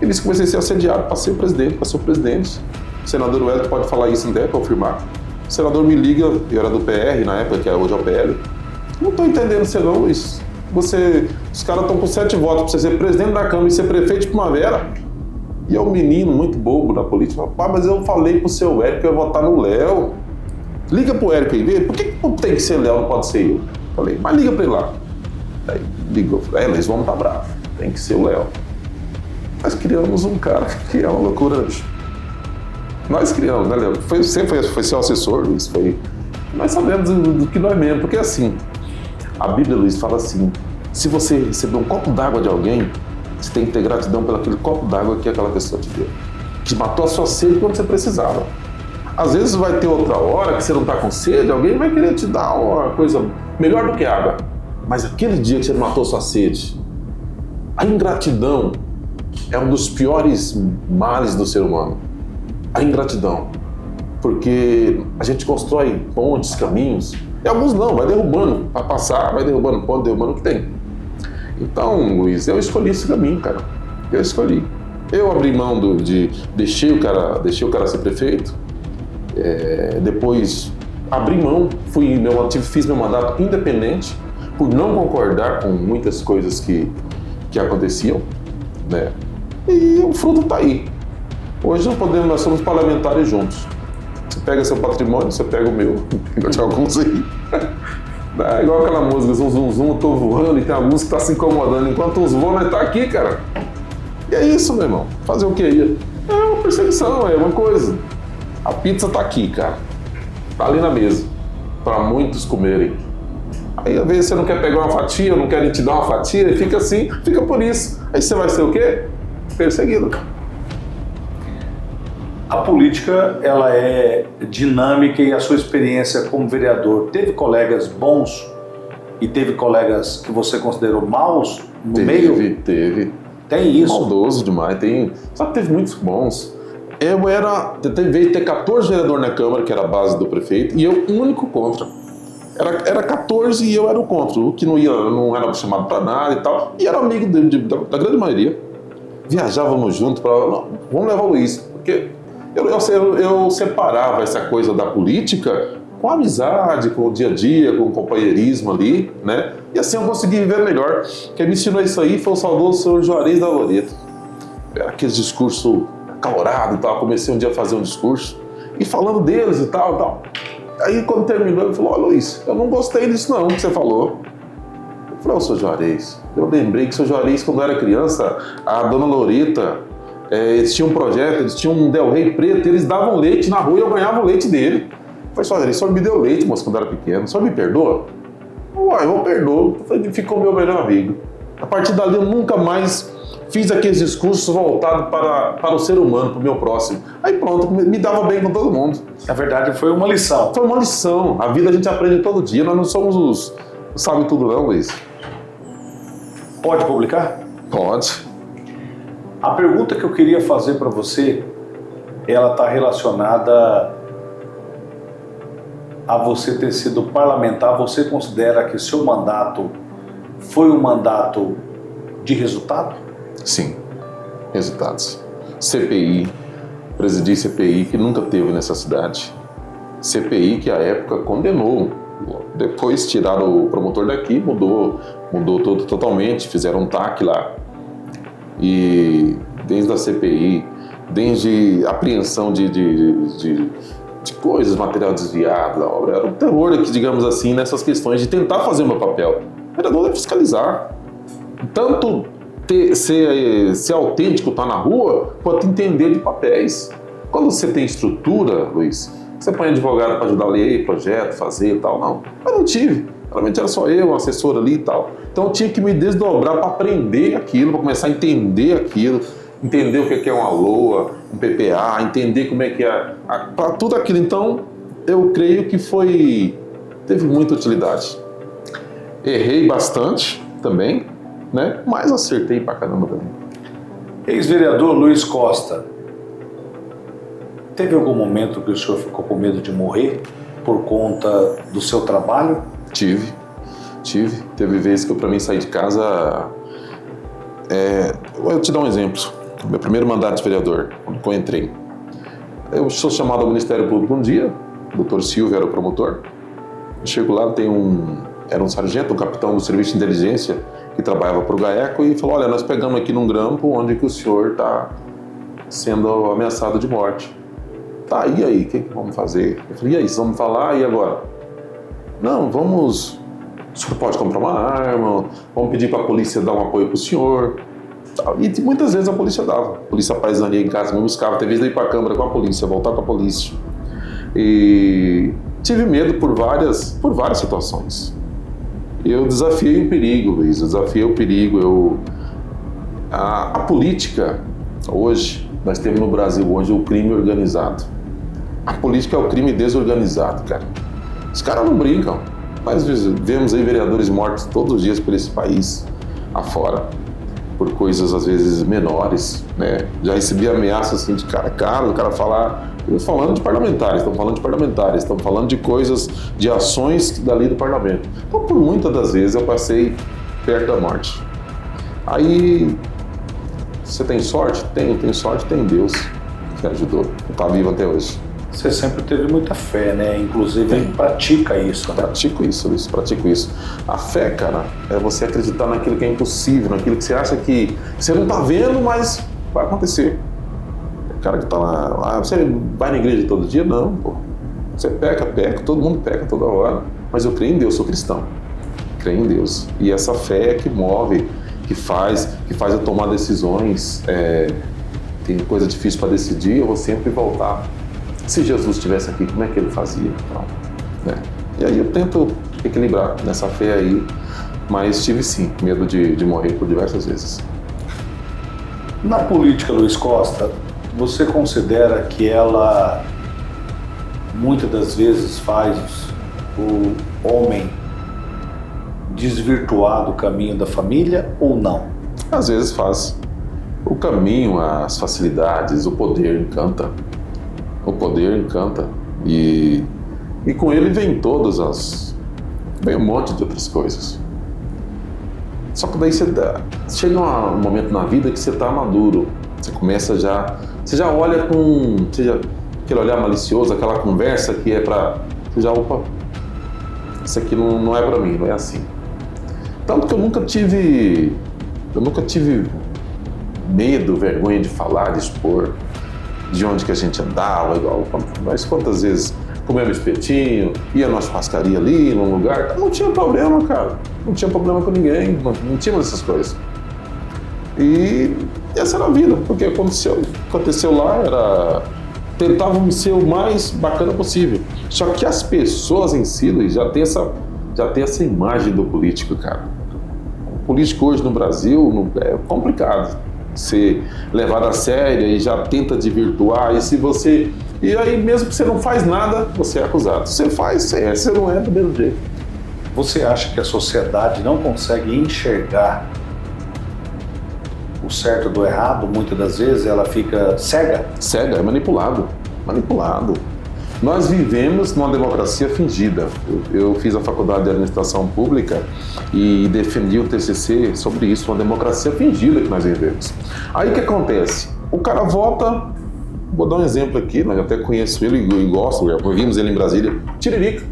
E disse que comecei a ser assediado para ser o presidente, O senador Wellington pode falar isso, não deve confirmar. O senador me liga, eu era do PR na época, que hoje é o PL. Não estou entendendo você não, Luiz. Os caras estão com 7 votos para você ser presidente da Câmara e ser prefeito de Primavera. E é um menino muito bobo na política. Pai, mas eu falei pro seu Érico que eu ia votar no Léo. Liga pro Érico aí, vê. Por que tem que ser Léo, não pode ser eu? Falei, mas liga para ele lá. Aí ligou, falei, eles vão estar bravos, tem que ser o Léo. Nós criamos um cara que é uma loucura. Nós criamos, né, Léo? Sempre foi seu assessor, Luiz. Nós sabemos do que nós mesmo, porque assim, a Bíblia, Luiz, fala assim: se você receber um copo d'água de alguém, você tem que ter gratidão pelo aquele copo d'água que aquela pessoa te deu, que matou a sua sede quando você precisava. Às vezes vai ter outra hora que você não está com sede, alguém vai querer te dar uma coisa melhor do que água. mas aquele dia que você matou sua sede. A ingratidão é um dos piores males do ser humano. A ingratidão. Porque a gente constrói pontes, caminhos, e alguns não, vai derrubando, vai passar, vai derrubando ponte, derrubando o que tem. Então, Luiz, eu escolhi esse caminho, cara. Eu escolhi. Eu abri mão deixei o cara ser prefeito, depois abri mão, fiz meu mandato independente, por não concordar com muitas coisas que aconteciam, né? E o fruto está aí. Hoje nós somos parlamentares juntos. Você pega seu patrimônio, você pega o meu, eu te alguns aí. É igual aquela música, zum, zum, zum, eu tô voando e tem alguns que tá se incomodando. Enquanto uns voam, nós tá aqui, cara. E é isso, meu irmão. Fazer o quê? É uma perseguição, é uma coisa. A pizza tá aqui, cara. Tá ali na mesa. Para muitos comerem. Aí, às vezes, você não quer pegar uma fatia, não querem te dar uma fatia, e fica assim, fica por isso. Aí você vai ser o quê? Perseguido. A política, ela é dinâmica e a sua experiência como vereador, teve colegas bons e teve colegas que você considerou maus no meio? Teve. Tem isso? Maldoso demais, só que teve muitos bons. Teve 14 vereadores na Câmara, que era a base do prefeito, e eu o único contra. Era 14 e eu era o contra, o que não era chamado para nada e tal, e era amigo da grande maioria. Viajávamos juntos vamos levar o Luiz, porque eu separava essa coisa da política com a amizade, com o dia a dia, com o companheirismo ali, né? E assim eu consegui viver melhor. Quem me ensinou isso aí foi o saudoso senhor Juarez da Loreto. Era aquele discurso acalorado e tal. Comecei um dia a fazer um discurso e falando deles e tal, e tal. Aí quando terminou, ele falou: ó, Luiz, eu não gostei disso não que você falou. Eu falei: ô, senhor Juarez, eu lembrei que o senhor Juarez, quando eu era criança, a dona Loreta, eles tinham um projeto, eles tinham um Del Rey preto, eles davam leite na rua e eu ganhava o leite dele. Eu falei: o senhor me deu leite, moço, quando eu era pequeno, o senhor me perdoa? Uai, eu perdoo. Ficou meu melhor amigo. A partir dali eu nunca mais fiz aqueles discursos voltados para o ser humano, para o meu próximo. Aí pronto, me dava bem com todo mundo. Na verdade, foi uma lição. Foi uma lição. A vida a gente aprende todo dia, nós não somos os sabe tudo não, Luiz. Pode publicar? Pode. A pergunta que eu queria fazer para você, ela está relacionada a você ter sido parlamentar. Você considera que seu mandato foi um mandato de resultado? Sim, resultados. CPI, presidi CPI que nunca teve nessa cidade. CPI que à época condenou. Depois tiraram o promotor daqui, mudou tudo totalmente, fizeram um TAC lá. E desde a CPI, desde a apreensão de coisas, material desviado da obra, era um terror aqui, digamos assim, nessas questões de tentar fazer o meu papel. O vereador deve fiscalizar. Tanto ser autêntico, estar na rua, quanto entender de papéis. Quando você tem estrutura, Luiz, você põe advogado para ajudar a ler, projeto, fazer e tal, não. Eu não tive. Realmente era só eu, um assessor ali e tal. Então eu tinha que me desdobrar para aprender aquilo, para começar a entender aquilo, entender o que é uma LOA, um PPA, entender como é que é para tudo aquilo. Então eu creio que teve muita utilidade. Errei bastante também, né? Mas acertei pra caramba também. Ex-vereador Luiz Costa, teve algum momento que o senhor ficou com medo de morrer por conta do seu trabalho? Tive. Teve vezes que eu, pra mim, sair de casa... Eu te dar um exemplo. Meu primeiro mandato de vereador, quando eu entrei. Eu sou chamado ao Ministério Público um dia, o Dr. Silvio era o promotor. Eu chego lá, era um sargento, um capitão do serviço de inteligência, que trabalhava para o GAECO, e falou: olha, nós pegamos aqui num grampo onde que o senhor está sendo ameaçado de morte. Tá, e aí, o que vamos fazer? Eu falei: e aí, vamos falar, e agora? Não, o senhor pode comprar uma arma, vamos pedir para a polícia dar um apoio para o senhor. E muitas vezes a polícia dava. A polícia paisania em casa me buscava, até vezes de ir para a Câmara com a polícia, voltar com a polícia. E tive medo por várias situações. Eu desafiei o perigo, Luiz, A política, hoje, nós temos no Brasil hoje o crime organizado. A política é o crime desorganizado, cara. Os caras não brincam. Nós vemos aí vereadores mortos todos os dias por esse país, afora, por coisas às vezes menores, né? Já recebi ameaças assim de cara a cara, o cara falar, falando de parlamentares, estão falando de coisas, de ações dali do parlamento. Então, por muitas das vezes eu passei perto da morte. Aí, você tem sorte? Tenho sorte, tem Deus que ajudou, está vivo até hoje. Você sempre teve muita fé, né? Inclusive pratica isso, né? Pratico isso. A fé, cara, é você acreditar naquilo que é impossível, naquilo que você acha que você não tá vendo, mas vai acontecer. O cara que tá lá, você vai na igreja todo dia? Não, pô. Você peca, todo mundo peca toda hora. Mas eu creio em Deus, sou cristão. Creio em Deus. E essa fé é que move, que faz eu tomar decisões. Tem coisa difícil para decidir, eu vou sempre voltar. Se Jesus estivesse aqui, como é que ele fazia? Então, né? E aí eu tento equilibrar nessa fé aí, mas tive sim medo de morrer por diversas vezes. Na política, Luiz Costa, você considera que ela muitas das vezes faz o homem desvirtuar do caminho da família ou não? Às vezes faz. O caminho, as facilidades, o poder encanta. O poder encanta e com ele vem vem um monte de outras coisas. Só que daí chega um momento na vida que você está maduro, você começa você já olha aquele olhar malicioso, aquela conversa que é você já, opa, isso aqui não é para mim, não é assim. Tanto que eu nunca tive medo, vergonha de falar, de expor, de onde que a gente andava, igual, mas quantas vezes comemos espetinho, ia numa churrascaria ali, num lugar, não tinha problema, cara, não tinha problema com ninguém, não tínhamos essas coisas. E essa era a vida, porque aconteceu lá, tentávamos ser o mais bacana possível. Só que as pessoas em si, Luiz, já tem essa imagem do político, cara. O político hoje no Brasil é complicado. Ser levado a sério e já tenta desvirtuar, e aí mesmo que você não faz nada, você é acusado. Você faz, você não é do mesmo jeito. Você acha que a sociedade não consegue enxergar o certo do errado? Muitas das vezes ela fica cega? Cega, é manipulado. Nós vivemos numa democracia fingida. Eu fiz a faculdade de administração pública e defendi o TCC sobre isso, uma democracia fingida que nós vivemos. Aí o que acontece? O cara vota, vou dar um exemplo aqui, nós até conheço ele e gosto, já vimos ele em Brasília, Tiririca.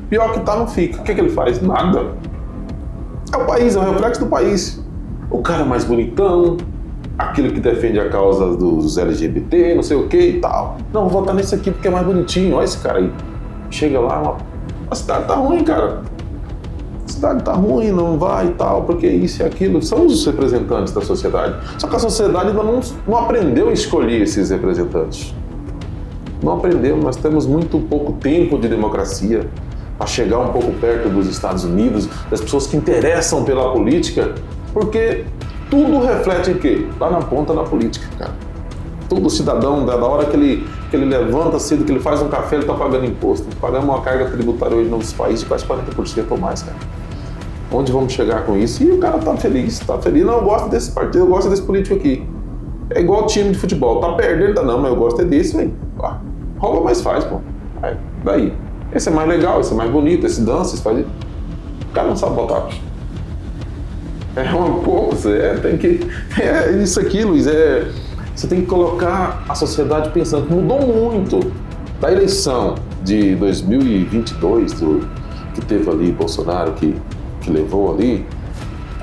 Pior que tá, não fica. O que ele faz? Nada. É o país, é o reflexo do país. O cara mais bonitão, aquele que defende a causa dos LGBT, não sei o que e tal. Não, vou votar nesse aqui porque é mais bonitinho. Olha esse cara aí. Chega lá, a cidade tá ruim, cara. A cidade tá ruim, não vai e tal, porque isso e aquilo. São os representantes da sociedade. Só que a sociedade ainda não aprendeu a escolher esses representantes. Não aprendeu, nós temos muito pouco tempo de democracia para chegar um pouco perto dos Estados Unidos, das pessoas que interessam pela política, porque tudo reflete em quê? Lá na ponta da política, cara. Todo cidadão, da hora que ele levanta cedo, que ele faz um café, ele está pagando imposto. Pagamos uma carga tributária hoje nos países de quase 40% ou mais, cara. Onde vamos chegar com isso? E o cara tá feliz. Não, eu gosto desse partido, eu gosto desse político aqui. É igual time de futebol, tá perdendo, não, mas eu gosto é desse, velho. Rouba, mas faz, pô. Aí, daí. Esse é mais legal, esse é mais bonito, esse dança, esse faz... O cara não sabe botar. É um pouco, tem que... É isso aqui, Luiz, você tem que colocar a sociedade pensando. Mudou muito da eleição de 2022, que teve ali Bolsonaro, que levou ali,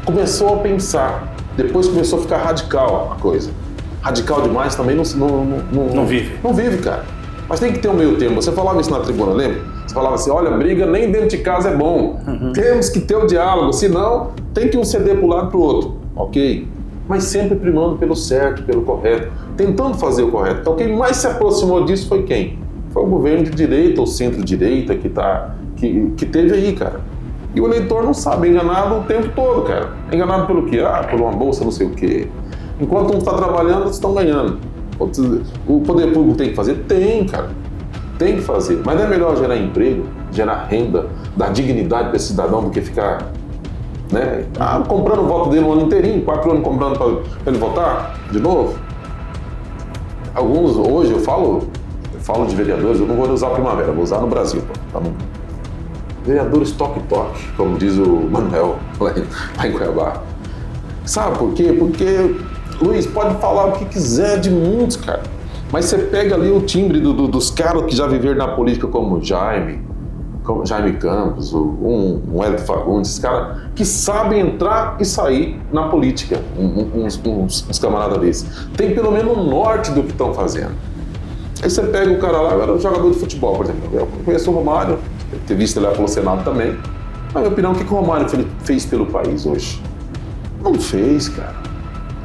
começou a pensar. Depois começou a ficar radical a coisa. Radical demais também não vive. Não vive, cara. Mas tem que ter um meio termo. Você falava isso na tribuna, lembra? Você falava assim, olha, briga nem dentro de casa é bom. Uhum. Temos que ter o diálogo, senão tem que um ceder para um lado para o outro. Ok? Mas sempre primando pelo certo, pelo correto, tentando fazer o correto. Então quem mais se aproximou disso foi quem? Foi o governo de direita ou centro-direita que teve aí, cara. E o eleitor não sabe, é enganado o tempo todo, cara. É enganado pelo quê? Por uma bolsa, não sei o quê. Enquanto um está trabalhando, eles estão ganhando. O poder público tem que fazer? Tem, cara. Tem que fazer. Mas não é melhor gerar emprego, gerar renda, dar dignidade para esse cidadão do que ficar, né, comprando o voto dele um ano inteirinho, 4 anos comprando para ele votar de novo? Alguns, hoje eu falo de vereadores, eu não vou usar Primavera, vou usar no Brasil. Tá bom? Vereadores toque-toque, como diz o Manuel lá em Cuiabá. Sabe por quê? Porque, Luiz, pode falar o que quiser de muitos, cara. Mas você pega ali o timbre dos caras que já viveram na política, como Jaime Campos, um Hélio Fagundes, esses caras que sabem entrar e sair na política, uns camaradas desses. Tem pelo menos um norte do que estão fazendo. Aí você pega o cara lá, era um jogador de futebol, por exemplo. Eu conheço o Romário, ter visto ele lá pelo Senado também. Na minha opinião, o que o Romário fez pelo país hoje? Não fez, cara.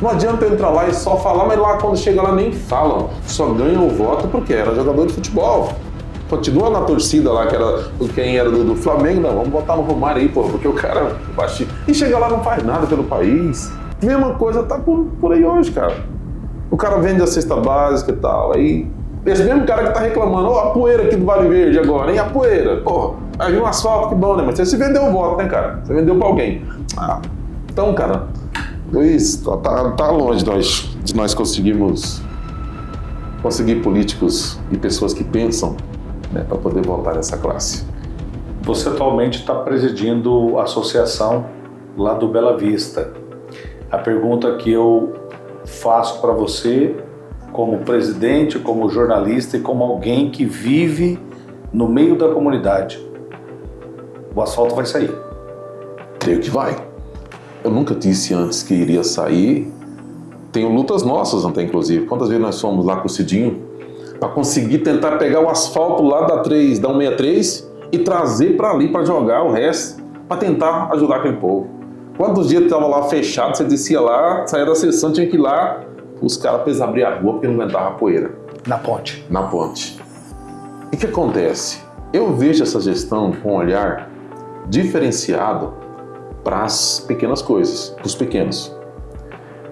Não adianta entrar lá e só falar, mas lá quando chega lá nem falam. Só ganham o voto porque era jogador de futebol. Continua na torcida lá, que era quem era do Flamengo, não, vamos botar no Romário aí, pô, porque o cara baixinho. E chega lá e não faz nada pelo país. Mesma coisa tá por aí hoje, cara. O cara vende a cesta básica e tal, aí esse mesmo cara que tá reclamando, a poeira aqui do Vale Verde agora, hein? A poeira, porra, aí vem um asfalto, que bom, né? Mas você vendeu o voto, né, cara? Você vendeu pra alguém. Então, cara, Luiz, tá longe de nós conseguir políticos e pessoas que pensam, né, para poder votar nessa classe. Você atualmente está presidindo a associação lá do Bela Vista. A pergunta que eu faço para você, como presidente, como jornalista e como alguém que vive no meio da comunidade, o asfalto vai sair? Creio que vai. Eu nunca disse antes que iria sair. Tenho lutas nossas até, inclusive. Quantas vezes nós fomos lá com o Cidinho para conseguir tentar pegar o asfalto lá da 163 e trazer para ali para jogar o resto, para tentar ajudar aquele povo. Quantos dias estava lá fechado, você descia lá, saía da sessão, tinha que ir lá, os caras precisam abrir a rua porque não aguentava a poeira. Na ponte. Na ponte. E o que acontece? Eu vejo essa gestão com um olhar diferenciado para as pequenas coisas, para os pequenos.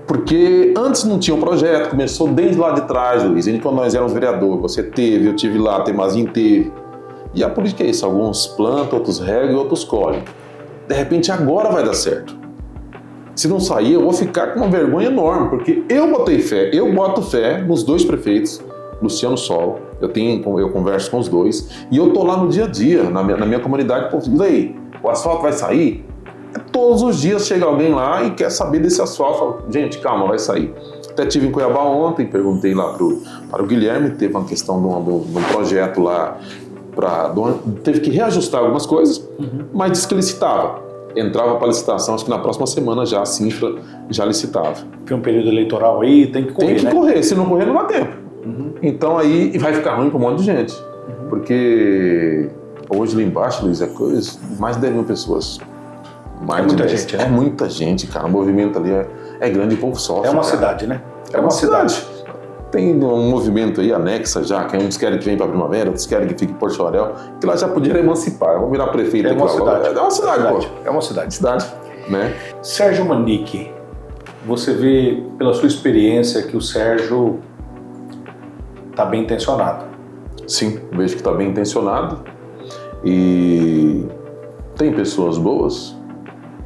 Porque antes não tinha um projeto, começou desde lá de trás, Luiz. Quando nós éramos vereador, você teve, eu tive lá, Temazinho teve. E a política é isso, alguns plantam, outros regam e outros colhem. De repente agora vai dar certo. Se não sair, eu vou ficar com uma vergonha enorme, porque eu boto fé nos dois prefeitos, Luciano Sol, eu converso com os dois, e eu tô lá no dia a dia, na minha comunidade, e aí, o asfalto vai sair? Todos os dias chega alguém lá e quer saber desse asfalto. Fala, gente, calma, vai sair. Até estive em Cuiabá ontem, perguntei lá para o Guilherme, teve uma questão de um projeto lá, teve que reajustar algumas coisas, mas disse que licitava. Entrava para licitação, acho que na próxima semana já a Sinfra já licitava. Tem um período eleitoral aí, tem que correr, Tem que correr, se não correr não dá tempo. Então aí vai ficar ruim para um monte de gente. Porque hoje lá embaixo, Luiz, é coisa de mais de 10 mil pessoas. É muita gente, né? É muita gente, cara. O movimento ali é grande e o povo sofre. É uma cara. cidade, né? É uma cidade. Tem um movimento aí, anexa já, que uns querem que venha para Primavera, outros querem que fique em Porto Chorel, que lá já podia emancipar. Vamos virar prefeito. É uma cidade. É uma cidade, pô. É uma cidade. Cidade, né? Sérgio Manique, você vê pela sua experiência que o Sérgio está bem intencionado. Sim, vejo que está bem intencionado. E tem pessoas boas,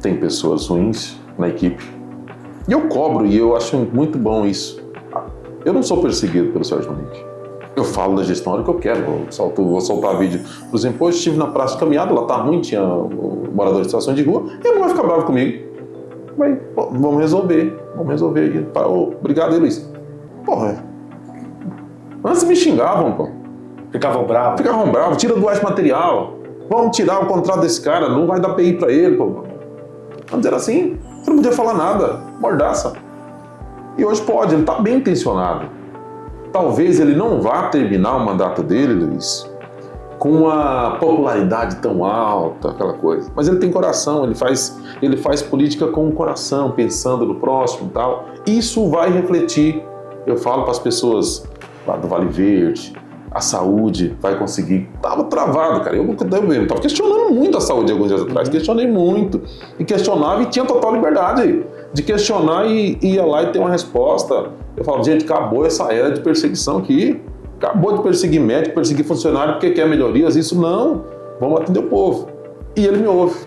tem pessoas ruins na equipe. E eu cobro, e eu acho muito bom isso. Eu não sou perseguido pelo Sérgio Manique. Eu falo da gestão a hora que eu quero. Vou soltar vídeo. Por exemplo, hoje estive na praça de caminhada, lá tá ruim, tinha um morador de situação de rua. Ele não vai ficar bravo comigo. Mas, pô, vamos resolver aí. Obrigado aí, Luiz. Porra, antes me xingavam, pô. Ficavam bravos. Tira do arte material. Vamos tirar o contrato desse cara, não vai dar PI pra ele, pô. Antes era assim, você não podia falar nada, mordaça. E hoje pode, ele tá bem intencionado. Talvez ele não vá terminar o mandato dele, Luiz, com uma popularidade tão alta, aquela coisa. Mas ele tem coração, ele faz política com o coração, pensando no próximo e tal. Isso vai refletir. Eu falo para as pessoas lá do Vale Verde, a saúde vai conseguir. Tava travado, cara. Eu tava questionando muito a saúde alguns dias atrás. Questionei muito. E questionava e tinha total liberdade de questionar e ia lá e ter uma resposta. Eu falo, gente, acabou essa era de perseguição aqui. Acabou de perseguir médico, perseguir funcionário porque quer melhorias, isso não. Vamos atender o povo. E ele me ouve.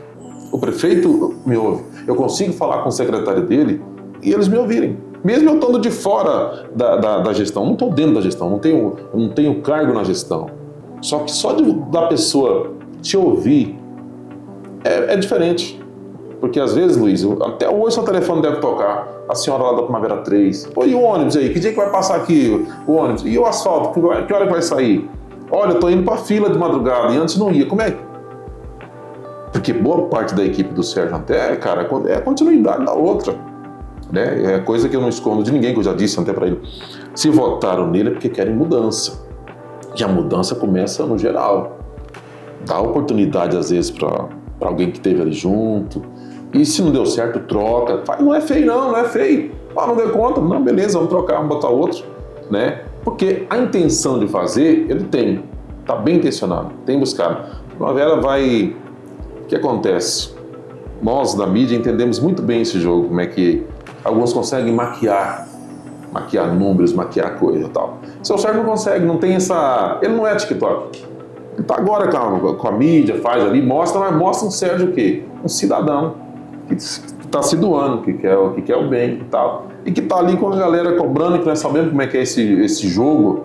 O prefeito me ouve. Eu consigo falar com o secretário dele e eles me ouvirem. Mesmo eu estando de fora da gestão, não estou dentro da gestão, não tenho cargo na gestão. Só que só da pessoa te ouvir é diferente. Porque às vezes, Luiz, até hoje seu telefone deve tocar. A senhora lá da Primavera 3. Pô, e o ônibus aí? Que dia que vai passar aqui o ônibus? E o asfalto? Que hora que vai sair? Olha, eu tô indo pra fila de madrugada e antes não ia. Como é? Porque boa parte da equipe do Sérgio até, cara, é a continuidade da outra. Né? É coisa que eu não escondo de ninguém, que eu já disse até pra ele. Se votaram nele é porque querem mudança. E a mudança começa no geral. Dá oportunidade, às vezes, pra alguém que esteve ali junto. E se não deu certo, troca. Não é feio, não é feio. Ah, não deu conta? Não, beleza, vamos trocar, vamos botar outro. Né? Porque a intenção de fazer, ele tem. Tá bem intencionado, tem buscado. A Primavera vai... O que acontece? Nós, da mídia, entendemos muito bem esse jogo, como é que alguns conseguem maquiar números, maquiar coisa e tal. O seu Sérgio não consegue, não tem essa... Ele não é TikTok. Ele tá agora com a mídia, faz ali, mostra, mas mostra um Sérgio o quê? Um cidadão que está se doando, que quer o bem e tal. E que está ali com a galera cobrando, que nós sabemos como é que é esse jogo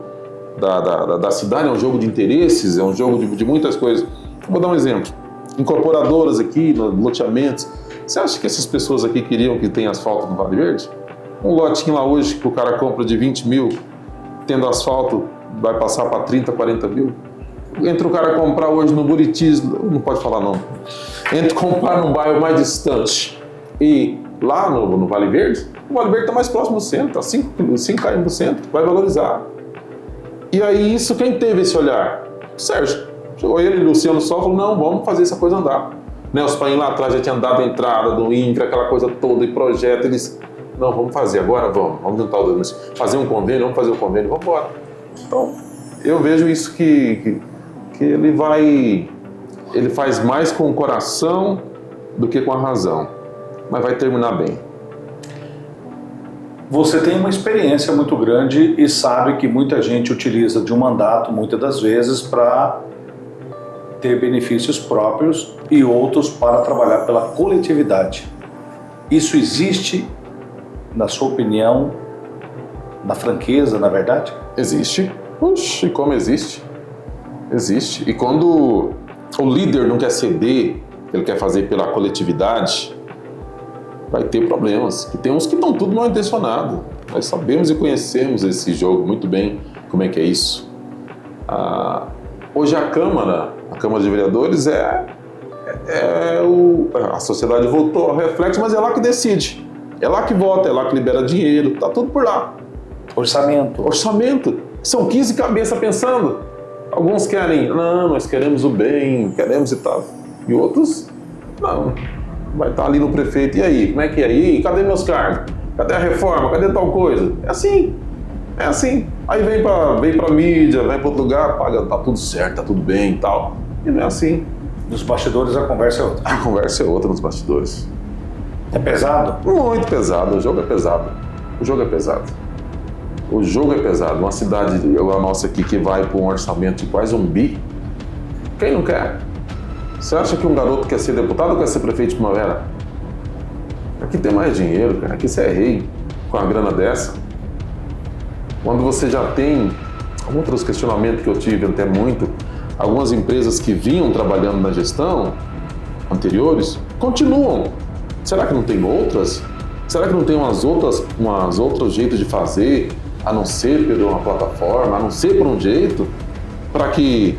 da cidade, é um jogo de interesses, é um jogo de muitas coisas. Vou dar um exemplo. Incorporadoras aqui, loteamentos. Você acha que essas pessoas aqui queriam que tenha asfalto no Vale Verde? Um lotinho lá hoje que o cara compra de 20 mil, tendo asfalto, vai passar para 30, 40 mil? Entre o cara comprar hoje no Buritis, não pode falar não, entre comprar num bairro mais distante e lá no Vale Verde, o Vale Verde está mais próximo do centro, está 5 km do centro, vai valorizar. E aí isso, quem teve esse olhar? O Sérgio. Chegou ele, Luciano Sol, falou, não, vamos fazer essa coisa andar. Nelson Paim lá atrás já tinha dado a entrada do INCRA, aquela coisa toda, e projeto, eles, não, vamos fazer agora, vamos tentar fazer um convênio, vamos fazer um convênio, vamos embora. Então, eu vejo isso que ele faz mais com o coração do que com a razão, mas vai terminar bem. Você tem uma experiência muito grande e sabe que muita gente utiliza de um mandato, muitas das vezes, para ter benefícios próprios e outros para trabalhar pela coletividade. Isso existe, na sua opinião, na franqueza, na verdade? Existe. Oxe, como existe? Existe. E quando o líder não quer ceder, ele quer fazer pela coletividade, vai ter problemas. E tem uns que estão tudo mal intencionados. Nós sabemos e conhecemos esse jogo muito bem, como é que é isso. Hoje a Câmara de Vereadores a sociedade votou, reflexo, mas é lá que decide. É lá que vota, é lá que libera dinheiro, tá tudo por lá. Orçamento. São 15 cabeças pensando. Alguns querem, não, nós queremos o bem, queremos e tal. E outros, não. Vai estar ali no prefeito, e aí, como é que é? E cadê meus cargos? Cadê a reforma? Cadê tal coisa? É assim. Aí vem pra mídia, vem para outro lugar, paga, tá tudo certo, tá tudo bem e tal. E não é assim. Nos bastidores a conversa é outra. A conversa é outra nos bastidores. É pesado? Muito pesado, o jogo é pesado. Uma cidade, a nossa aqui, que vai para um orçamento de quase 1 bi, quem não quer? Você acha que um garoto quer ser deputado ou quer ser prefeito de Primavera? Aqui tem mais dinheiro, cara. Aqui você é rei com a grana dessa. Quando você já tem outros questionamentos que eu tive até muito, algumas empresas que vinham trabalhando na gestão anteriores continuam. Será que não tem outras? Será que não tem umas outros jeitos de fazer, a não ser por uma plataforma, a não ser por um jeito, para que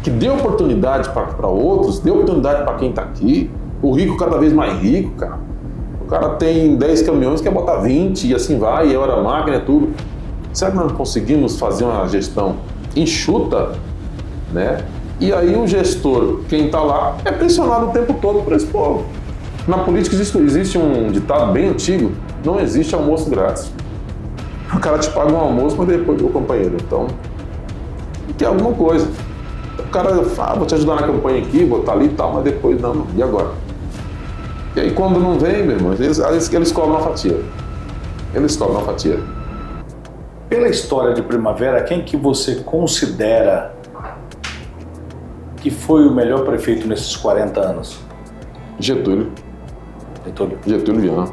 dê oportunidade para outros, dê oportunidade para quem está aqui, o rico cada vez mais rico, cara. O cara tem 10 caminhões, quer botar 20 e assim vai, e hora máquina, é tudo. Será que nós conseguimos fazer uma gestão enxuta, né? E aí o gestor, quem está lá, é pressionado o tempo todo por esse povo. Na política existe um ditado bem antigo, não existe almoço grátis. O cara te paga um almoço, mas depois o companheiro. Então, tem alguma coisa. O cara vou te ajudar na campanha aqui, vou estar ali e tal, mas depois não. E agora? E aí quando não vem, meu irmão, eles cobram uma fatia. Pela história de Primavera, quem que você considera que foi o melhor prefeito nesses 40 anos? Getúlio. Getúlio Viana.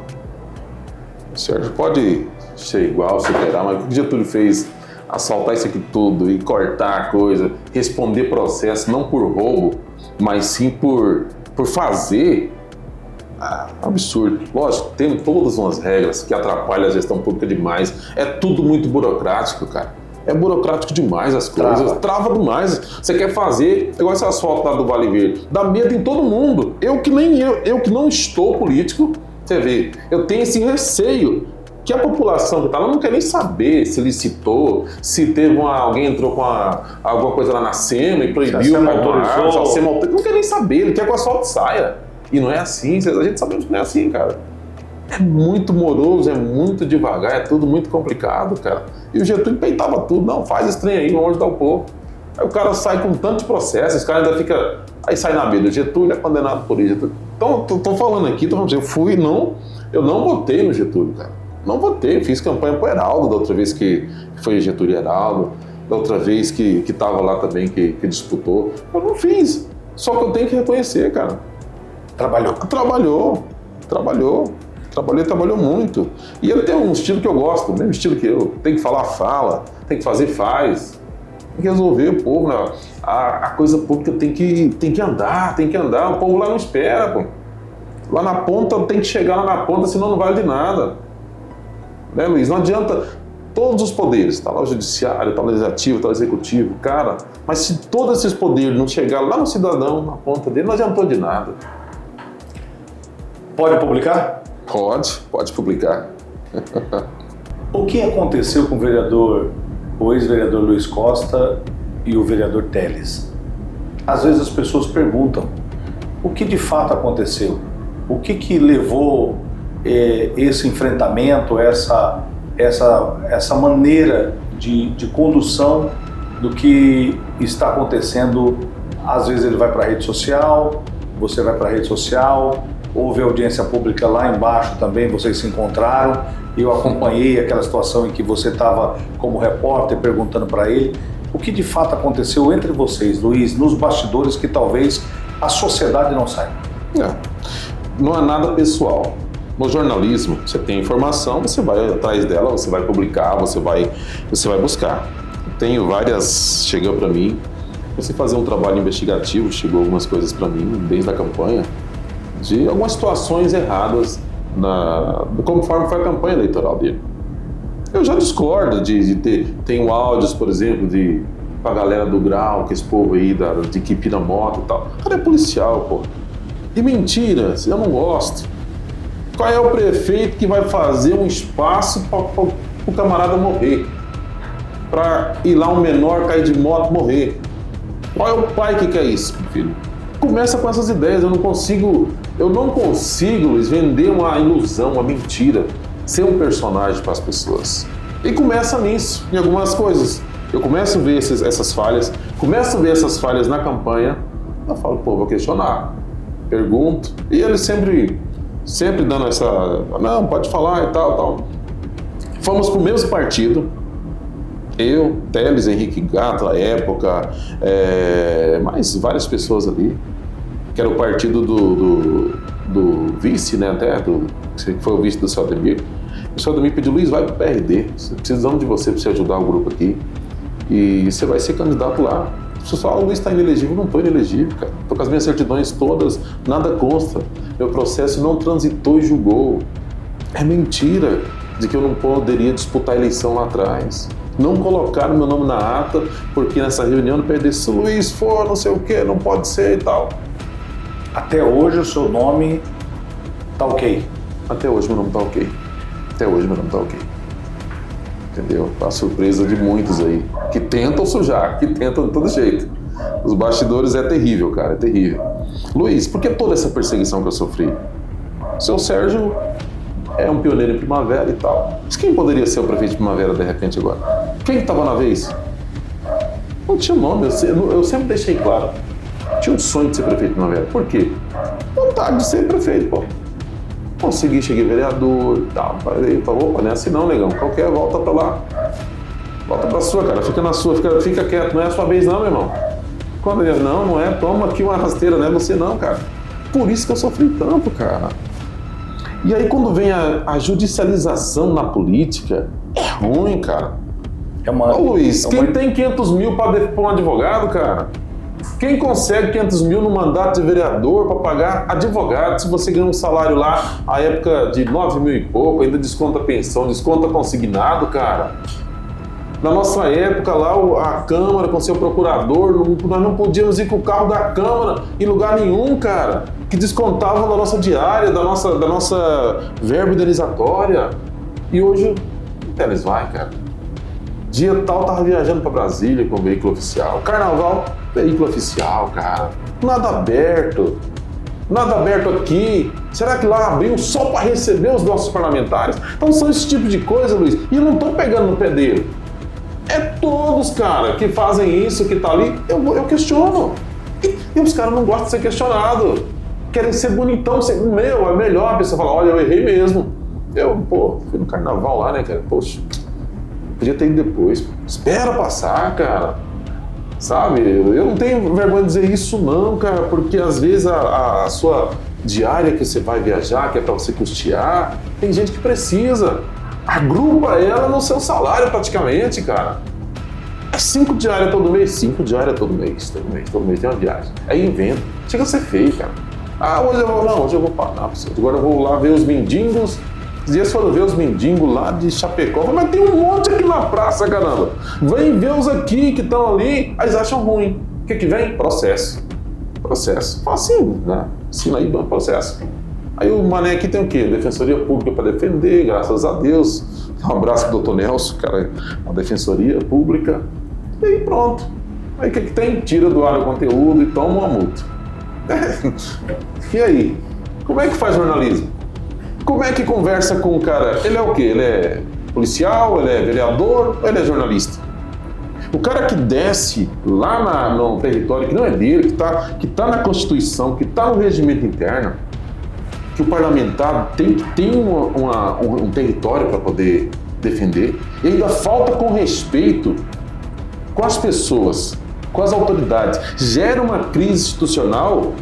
O Sérgio pode ser igual, superar, mas o que Getúlio fez? Assaltar isso aqui tudo e cortar a coisa, responder processo, não por roubo, mas sim por fazer. Absurdo. Lógico, tem todas umas regras que atrapalham a gestão pública demais. É tudo muito burocrático, cara. É burocrático demais as coisas. Trava demais. Você quer fazer, igual essas fotos lá do Vale Verde, dá medo em todo mundo. Eu que não estou político, você vê, eu tenho esse receio que a população que está lá não quer nem saber se licitou, se teve alguém entrou com alguma coisa lá na SEMA e proibiu, não quer nem saber, ele quer que o asfalto saia. E não é assim, a gente sabe que não é assim, cara. É muito moroso, é muito devagar, é tudo muito complicado, cara. E o Getúlio peitava tudo, não, faz esse trem aí, vamos ajudar o povo. Aí o cara sai com tanto processo, esse cara ainda fica... Aí sai na beira, o Getúlio é condenado por isso. Então, tô falando aqui, eu não votei no Getúlio, cara. Não votei, fiz campanha pro Heraldo, da outra vez que foi Getúlio e Heraldo, da outra vez que tava lá também, que disputou. Eu não fiz, só que eu tenho que reconhecer, cara. Trabalhou muito. E ele tem um estilo que eu gosto, o mesmo estilo que eu. Tem que falar, fala. Tem que fazer, faz. Tem que resolver o povo, né? A coisa pública tem que andar. O povo lá não espera, pô. Lá na ponta, tem que chegar lá na ponta, senão não vale de nada. Né, Luiz? Não adianta todos os poderes. Tá lá o judiciário, tá lá o legislativo, tá o executivo. Cara, mas se todos esses poderes não chegarem lá no cidadão, na ponta dele, não adiantou de nada. Pode publicar? Pode publicar. O que aconteceu com o ex-vereador Luiz Costa e o vereador Teles? Às vezes as pessoas perguntam o que de fato aconteceu, o que levou esse enfrentamento, essa maneira de condução do que está acontecendo. Às vezes ele vai para a rede social, você vai para a rede social. Houve audiência pública lá embaixo também, vocês se encontraram. Eu acompanhei aquela situação em que você estava como repórter perguntando para ele. O que de fato aconteceu entre vocês, Luiz, nos bastidores que talvez a sociedade não saiba? Não é nada pessoal. No jornalismo, você tem informação, você vai atrás dela, você vai publicar, você vai buscar. Tenho várias, chegou para mim, você fazer um trabalho investigativo, chegou algumas coisas para mim desde a campanha, de algumas situações erradas conforme foi a campanha eleitoral dele. Eu já discordo de ter... Tenho áudios, por exemplo, pra galera do Grau, que esse povo aí de que pira moto e tal. O cara é policial, pô. E mentiras, eu não gosto. Qual é o prefeito que vai fazer um espaço para o camarada morrer? Para ir lá um menor cair de moto morrer? Qual é o pai que quer isso, meu filho? Começa com essas ideias, eu não consigo, Luiz, vender uma ilusão, uma mentira, ser um personagem para as pessoas. E começa nisso, em algumas coisas. Eu começo a ver essas falhas, na campanha, eu falo, pô, vou questionar, pergunto, e ele sempre dando não, pode falar e tal. Fomos pro mesmo partido, eu, Teles, Henrique Gato, na época, mais várias pessoas ali, que era o partido do vice, né, até, que foi o vice do seu Ademir. O seu Ademir pediu, Luiz, vai pro PRD, precisamos de você para você ajudar o grupo aqui, e você vai ser candidato lá. Se o Luiz está inelegível, eu não estou inelegível, cara. Estou com as minhas certidões todas, nada consta. Meu processo não transitou e julgou. É mentira de que eu não poderia disputar a eleição lá atrás. Não colocaram meu nome na ata, porque nessa reunião eu perdi, se o Luiz for, não sei o quê, não pode ser e tal. Até hoje o seu nome tá ok? Até hoje meu nome tá ok. Entendeu? Tá surpresa de muitos aí, que tentam sujar, que tentam de todo jeito. Os bastidores é terrível, cara, é terrível. Luiz, por que toda essa perseguição que eu sofri? O seu Sérgio é um pioneiro em Primavera e tal. Mas quem poderia ser o prefeito de Primavera de repente agora? Quem estava na vez? Não tinha nome, eu sempre deixei claro. Tinha um sonho de ser prefeito de Primavera. Por quê? Vontade de ser prefeito, pô. Consegui, cheguei vereador e tal. Falei, opa, não é assim não, negão. Qualquer volta pra lá. Volta pra sua, cara, fica na sua, fica quieto, não é a sua vez não, meu irmão. Quando ele, não é, toma aqui uma rasteira, não é você não, cara. Por isso que eu sofri tanto, cara. E aí quando vem a judicialização na política, é ruim, cara. Ô Luiz, quem tem 500 mil para um advogado, cara? Quem consegue 500 mil no mandato de vereador para pagar advogado? Se você ganha um salário lá, a época de 9 mil e pouco, ainda desconta pensão, desconta consignado, cara. Na nossa época lá, a Câmara com seu procurador, nós não podíamos ir com o carro da Câmara em lugar nenhum, cara. Que descontavam da nossa diária, da nossa verba indenizatória. E hoje, até eles vai, cara. Dia tal, tava viajando para Brasília com veículo oficial. Carnaval, veículo oficial, cara. Nada aberto. Nada aberto aqui. Será que lá abriu só para receber os nossos parlamentares? Então são esse tipo de coisa, Luiz. E eu não tô pegando no pé dele. É todos, cara, que fazem isso, que tá ali. Eu questiono. E os caras não gostam de ser questionados. Querem ser bonitão. É melhor a pessoa falar, olha, eu errei mesmo. Fui no carnaval lá, né, cara? Poxa. Podia ter ido depois. Espera passar, cara. Sabe? Eu não tenho vergonha de dizer isso não, cara, porque às vezes a sua diária que você vai viajar, que é para você custear, tem gente que precisa. Agrupa ela no seu salário praticamente, cara. É 5 diárias todo mês? 5 diárias todo mês. Todo mês tem uma viagem. Aí inventa. Chega a ser feio, cara. Hoje eu vou parar. Agora eu vou lá ver os mendigos. Esses dias foram ver os mendigos lá de Chapecó. Mas tem um monte aqui na praça, caramba. Vem ver os aqui que estão ali. Aí eles acham ruim. O que vem? Processo. Fala assim, né? Assina aí, processo. Aí o mané aqui tem o quê? Defensoria Pública para defender, graças a Deus. Um abraço pro Dr. Nelson, cara. A Defensoria Pública. E aí pronto. Aí o que tem? Tira do ar o conteúdo e toma uma multa. E aí? Como é que faz jornalismo? Como é que conversa com o cara? Ele é o quê? Ele é policial, ele é vereador ou ele é jornalista? O cara que desce lá no território que não é dele, que tá na Constituição, que tá no regimento interno, que o parlamentar tem que ter um território para poder defender, e ainda falta com respeito com as pessoas, com as autoridades, gera uma crise institucional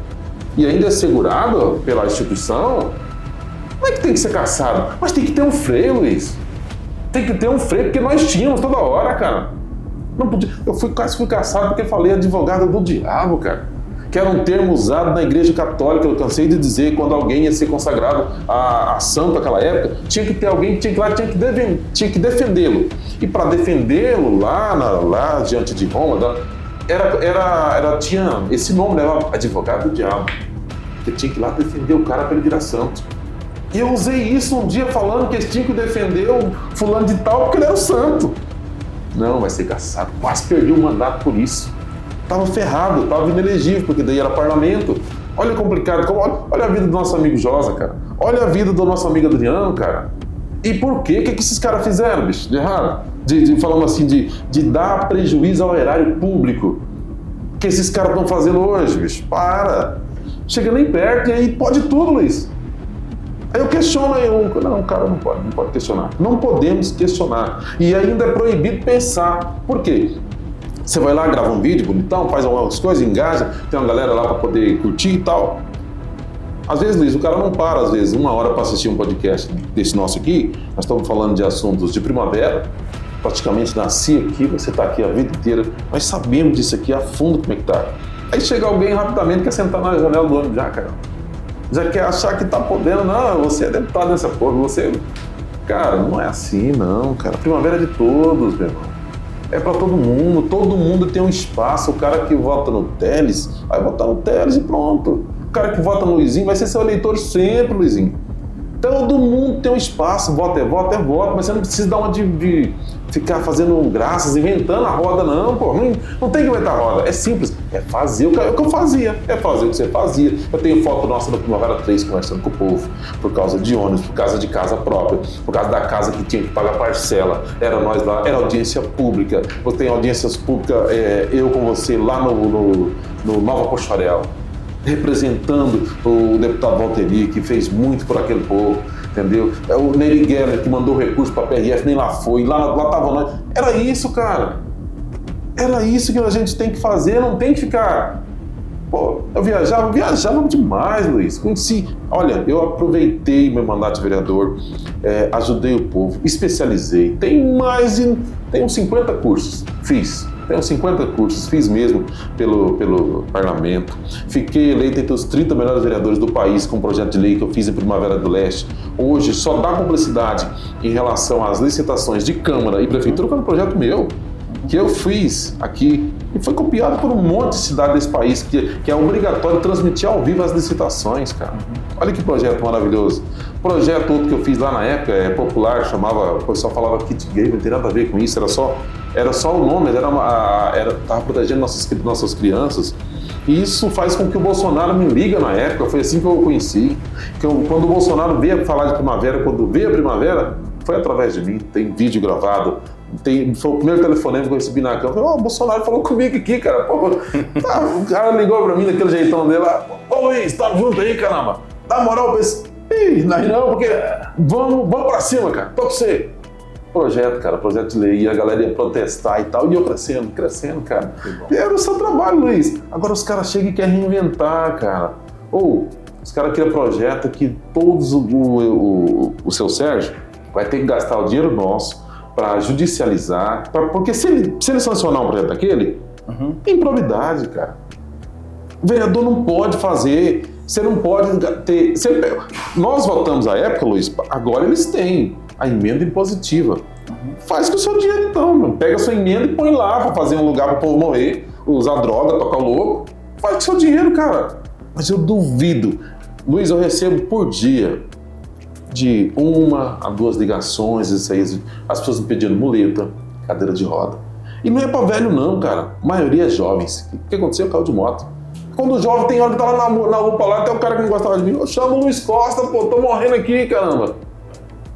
e ainda é segurado pela instituição. Não é que tem que ser caçado, mas tem que ter um freio, Luiz. Tem que ter um freio, porque nós tínhamos toda hora, cara. Não podia. Quase fui caçado porque falei advogado do diabo, cara. Que era um termo usado na Igreja Católica, eu cansei de dizer, quando alguém ia ser consagrado a santo naquela época, tinha que ter alguém que tinha que defendê-lo. E para defendê-lo lá diante de Roma, tinha esse nome, né? Advogado do diabo. Porque tinha que ir lá defender o cara para ele virar santo. E eu usei isso um dia falando que eles tinham que defender o fulano de tal porque ele era o santo. Não, vai ser caçado. Quase perdi o mandato por isso. Tava ferrado, tava inelegível, porque daí era parlamento. Olha complicado, olha a vida do nosso amigo Josa, cara. Olha a vida do nosso amigo Adriano, cara. E por quê? O que esses caras fizeram, bicho? De errado? Falando assim, de dar prejuízo ao erário público. O que esses caras estão fazendo hoje, bicho? Para! Chega nem perto e aí pode tudo, Luiz. Aí eu questiono não, o cara não pode questionar. Não podemos questionar. E ainda é proibido pensar. Por quê? Você vai lá, grava um vídeo bonitão, faz algumas coisas, engaja, tem uma galera lá para poder curtir e tal. Às vezes, Luiz, o cara não para, às vezes, 1 hora para assistir um podcast desse nosso aqui. Nós estamos falando de assuntos de primavera. Praticamente nasci aqui, você está aqui a vida inteira. Nós sabemos disso aqui a fundo como é que tá. Aí chega alguém rapidamente, quer sentar na janela do ônibus já, cara. Já quer achar que tá podendo. Não, você é deputado nessa porra, você... Cara, não é assim, não, cara. Primavera é de todos, meu irmão. É para todo mundo tem um espaço. O cara que vota no Teles, vai votar no Teles e pronto. O cara que vota no Luizinho vai ser seu eleitor sempre, Luizinho. Todo mundo tem um espaço, voto é voto, mas você não precisa dar uma de ficar fazendo graças, inventando a roda, não, pô. Não tem que inventar a roda, é simples, é fazer o que eu fazia, é fazer o que você fazia. Eu tenho foto nossa da Primavera 3 conversando com o povo, por causa de ônibus, por causa de casa própria, por causa da casa que tinha que pagar parcela, era nós lá, era audiência pública. Eu tenho audiências públicas, eu com você lá no Nova Poxarel. representando o deputado Valteri, que fez muito por aquele povo, entendeu? O Nery Geller, que mandou recurso para a PRF, nem lá foi, lá tava nós. Era isso, cara. Era isso que a gente tem que fazer, não tem que ficar... Pô, eu viajava demais, Luiz. Conheci, olha, eu aproveitei meu mandato de vereador, ajudei o povo, especializei. Tenho uns 50 cursos, Tenho 50 cursos, fiz mesmo pelo parlamento. Fiquei eleito entre os 30 melhores vereadores do país com um projeto de lei que eu fiz em Primavera do Leste. Hoje só dá publicidade em relação às licitações de Câmara e Prefeitura com um projeto meu, que eu fiz aqui, e foi copiado por um monte de cidades desse país, que é obrigatório transmitir ao vivo as licitações, cara. Olha que projeto maravilhoso. Projeto outro que eu fiz lá na época, popular, chamava, o pessoal falava kit gay, não tem nada a ver com isso, era só o nome, estava protegendo nossas crianças. E isso faz com que o Bolsonaro me liga na época, foi assim que eu o conheci. Quando o Bolsonaro veio falar de primavera, quando veio a primavera, foi através de mim, tem vídeo gravado. Foi o primeiro telefonema que eu recebi na cama. O Bolsonaro falou comigo aqui, cara. Pô, o cara ligou pra mim daquele jeitão dele lá. Ô Luiz, tá junto aí, caramba. Dá moral pra esse... Não, porque vamos pra cima, cara. Tô com você. Projeto de lei. E a galera ia protestar e tal. E eu crescendo, cara. Era o seu trabalho, Luiz. Agora os caras chegam e querem reinventar, cara. Os caras criam projeto que todos o seu Sérgio vai ter que gastar o dinheiro nosso para judicializar, porque se ele sancionar um projeto daquele, é improbidade, cara. O vereador não pode fazer, você não pode ter... Nós votamos à época, Luiz, agora eles têm a emenda impositiva. Faz com o seu dinheiro então, mano. Pega a sua emenda e põe lá para fazer um lugar para o povo morrer, usar droga, tocar o louco. Faz com o seu dinheiro, cara. Mas eu duvido. Luiz, eu recebo por dia de 1 a 2 ligações, isso aí, as pessoas me pedindo muleta, cadeira de roda. E não é pra velho não, cara. A maioria é jovens. O que aconteceu? Caiu de moto. Quando o jovem tem hora que tá lá na UPA lá, tem um cara que não gostava de mim. Eu chamo o Luiz Costa, pô, tô morrendo aqui, caramba.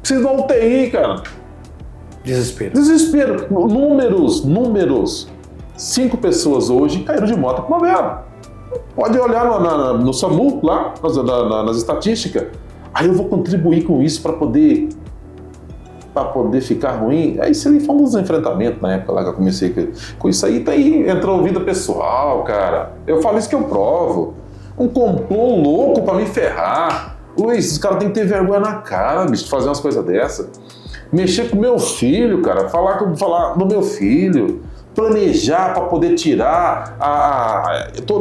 Preciso de uma UTI, cara. Desespero. Números. 5 pessoas hoje caíram de moto com uma vela. Pode olhar no SAMU, lá, nas estatísticas. Aí eu vou contribuir com isso para poder ficar ruim. Aí isso aí foi um dos enfrentamentos na época lá que eu comecei com isso aí. Daí entrou vida pessoal, cara. Eu falo isso que eu provo. Um complô louco para me ferrar. Luiz, os caras têm que ter vergonha na cara, bicho, de fazer umas coisas dessas. Mexer com meu filho, cara. Falar do meu filho. Planejar para poder tirar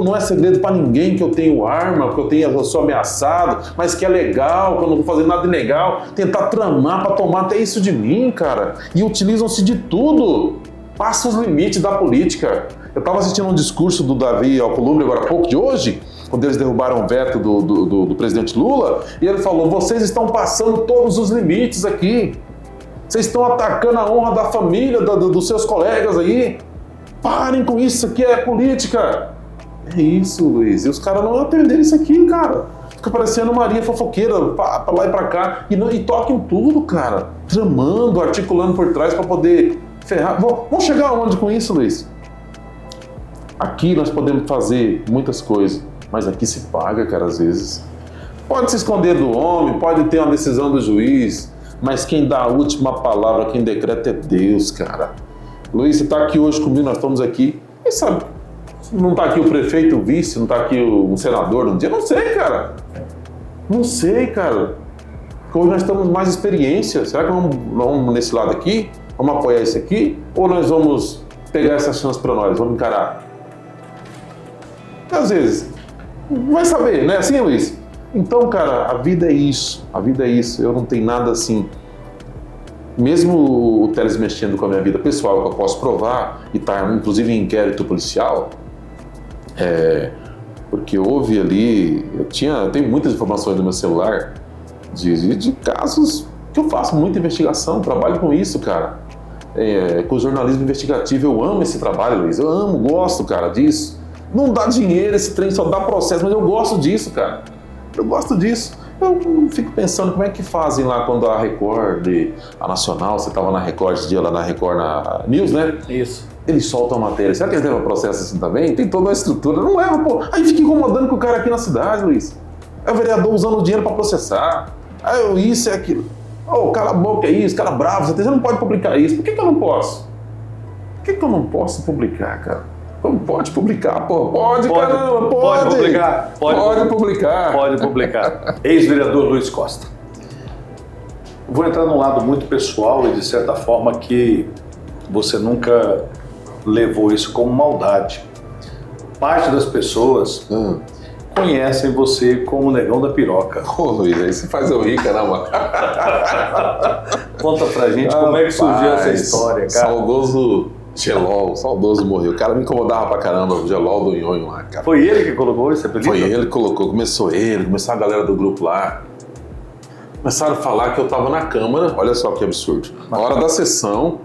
não é segredo para ninguém que eu tenho arma, que eu sou ameaçado, mas que é legal, que eu não vou fazer nada ilegal, tentar tramar para tomar até isso de mim, cara. E utilizam-se de tudo. Passa os limites da política. Eu estava assistindo um discurso do Davi Alcolumbre agora há pouco, de hoje, quando eles derrubaram o veto do presidente Lula, e ele falou: vocês estão passando todos os limites aqui. Vocês estão atacando a honra da família, dos seus colegas aí. Parem com isso, aqui é política. É isso, Luiz. E os caras não entenderam isso aqui, cara. Fica parecendo Maria fofoqueira, pra lá e pra cá. E toquem tudo, cara. Tramando, articulando por trás pra poder ferrar. Vamos chegar aonde com isso, Luiz? Aqui nós podemos fazer muitas coisas, mas aqui se paga, cara, às vezes. Pode se esconder do homem, pode ter uma decisão do juiz, mas quem dá a última palavra, quem decreta é Deus, cara. Luiz, você está aqui hoje comigo, nós estamos aqui. Quem sabe? Não está aqui o prefeito, o vice, não está aqui o senador num dia? Não sei, cara. Não sei, cara. Porque hoje nós temos mais experiência. Será que vamos nesse lado aqui? Vamos apoiar esse aqui? Ou nós vamos pegar essa chance para nós? Vamos encarar? Às vezes. Vai saber, não é assim, Luiz? Então, cara, a vida é isso. A vida é isso. Eu não tenho nada assim. Mesmo o Teles mexendo com a minha vida pessoal, que eu posso provar, e estar inclusive em inquérito policial, porque houve ali, eu tenho muitas informações no meu celular de casos que eu faço muita investigação, trabalho com isso, cara. Com o jornalismo investigativo, eu amo esse trabalho, Luiz, eu amo, gosto, cara, disso. Não dá dinheiro esse trem, só dá processo, mas eu gosto disso, cara. Eu gosto disso. Eu fico pensando como é que fazem lá quando a Record, a Nacional, você estava na Record esse dia lá na Record na News, né? Isso. Eles soltam a matéria. Será que eles levam processo assim também? Tem toda uma estrutura. Não leva, pô. Aí fica incomodando com o cara aqui na cidade, Luiz. É o vereador usando o dinheiro para processar. Aí isso é aquilo. Ô, cala a boca, é isso, cara bravo. Você não pode publicar isso. Por que eu não posso? Por que eu não posso publicar, cara? Não pode publicar, pô. Pode, caramba, pode. Pode publicar. Pode publicar. Pode publicar. Ex-vereador Luiz Costa. Vou entrar num lado muito pessoal e, de certa forma, que você nunca levou isso como maldade. Parte das pessoas conhecem você como o Negão da Piroca. Ô, Luiz, aí você faz eu rir, caramba. Conta pra gente como é que surgiu essa história, cara. Saudoso Gelol, saudoso morreu. O cara me incomodava pra caramba, o Gelol do Nhonho lá, cara. Foi ele que colocou esse apelido? Foi ele que colocou, começou a galera do grupo lá. Começaram a falar que eu tava na Câmara, olha só que absurdo. Na hora da sessão,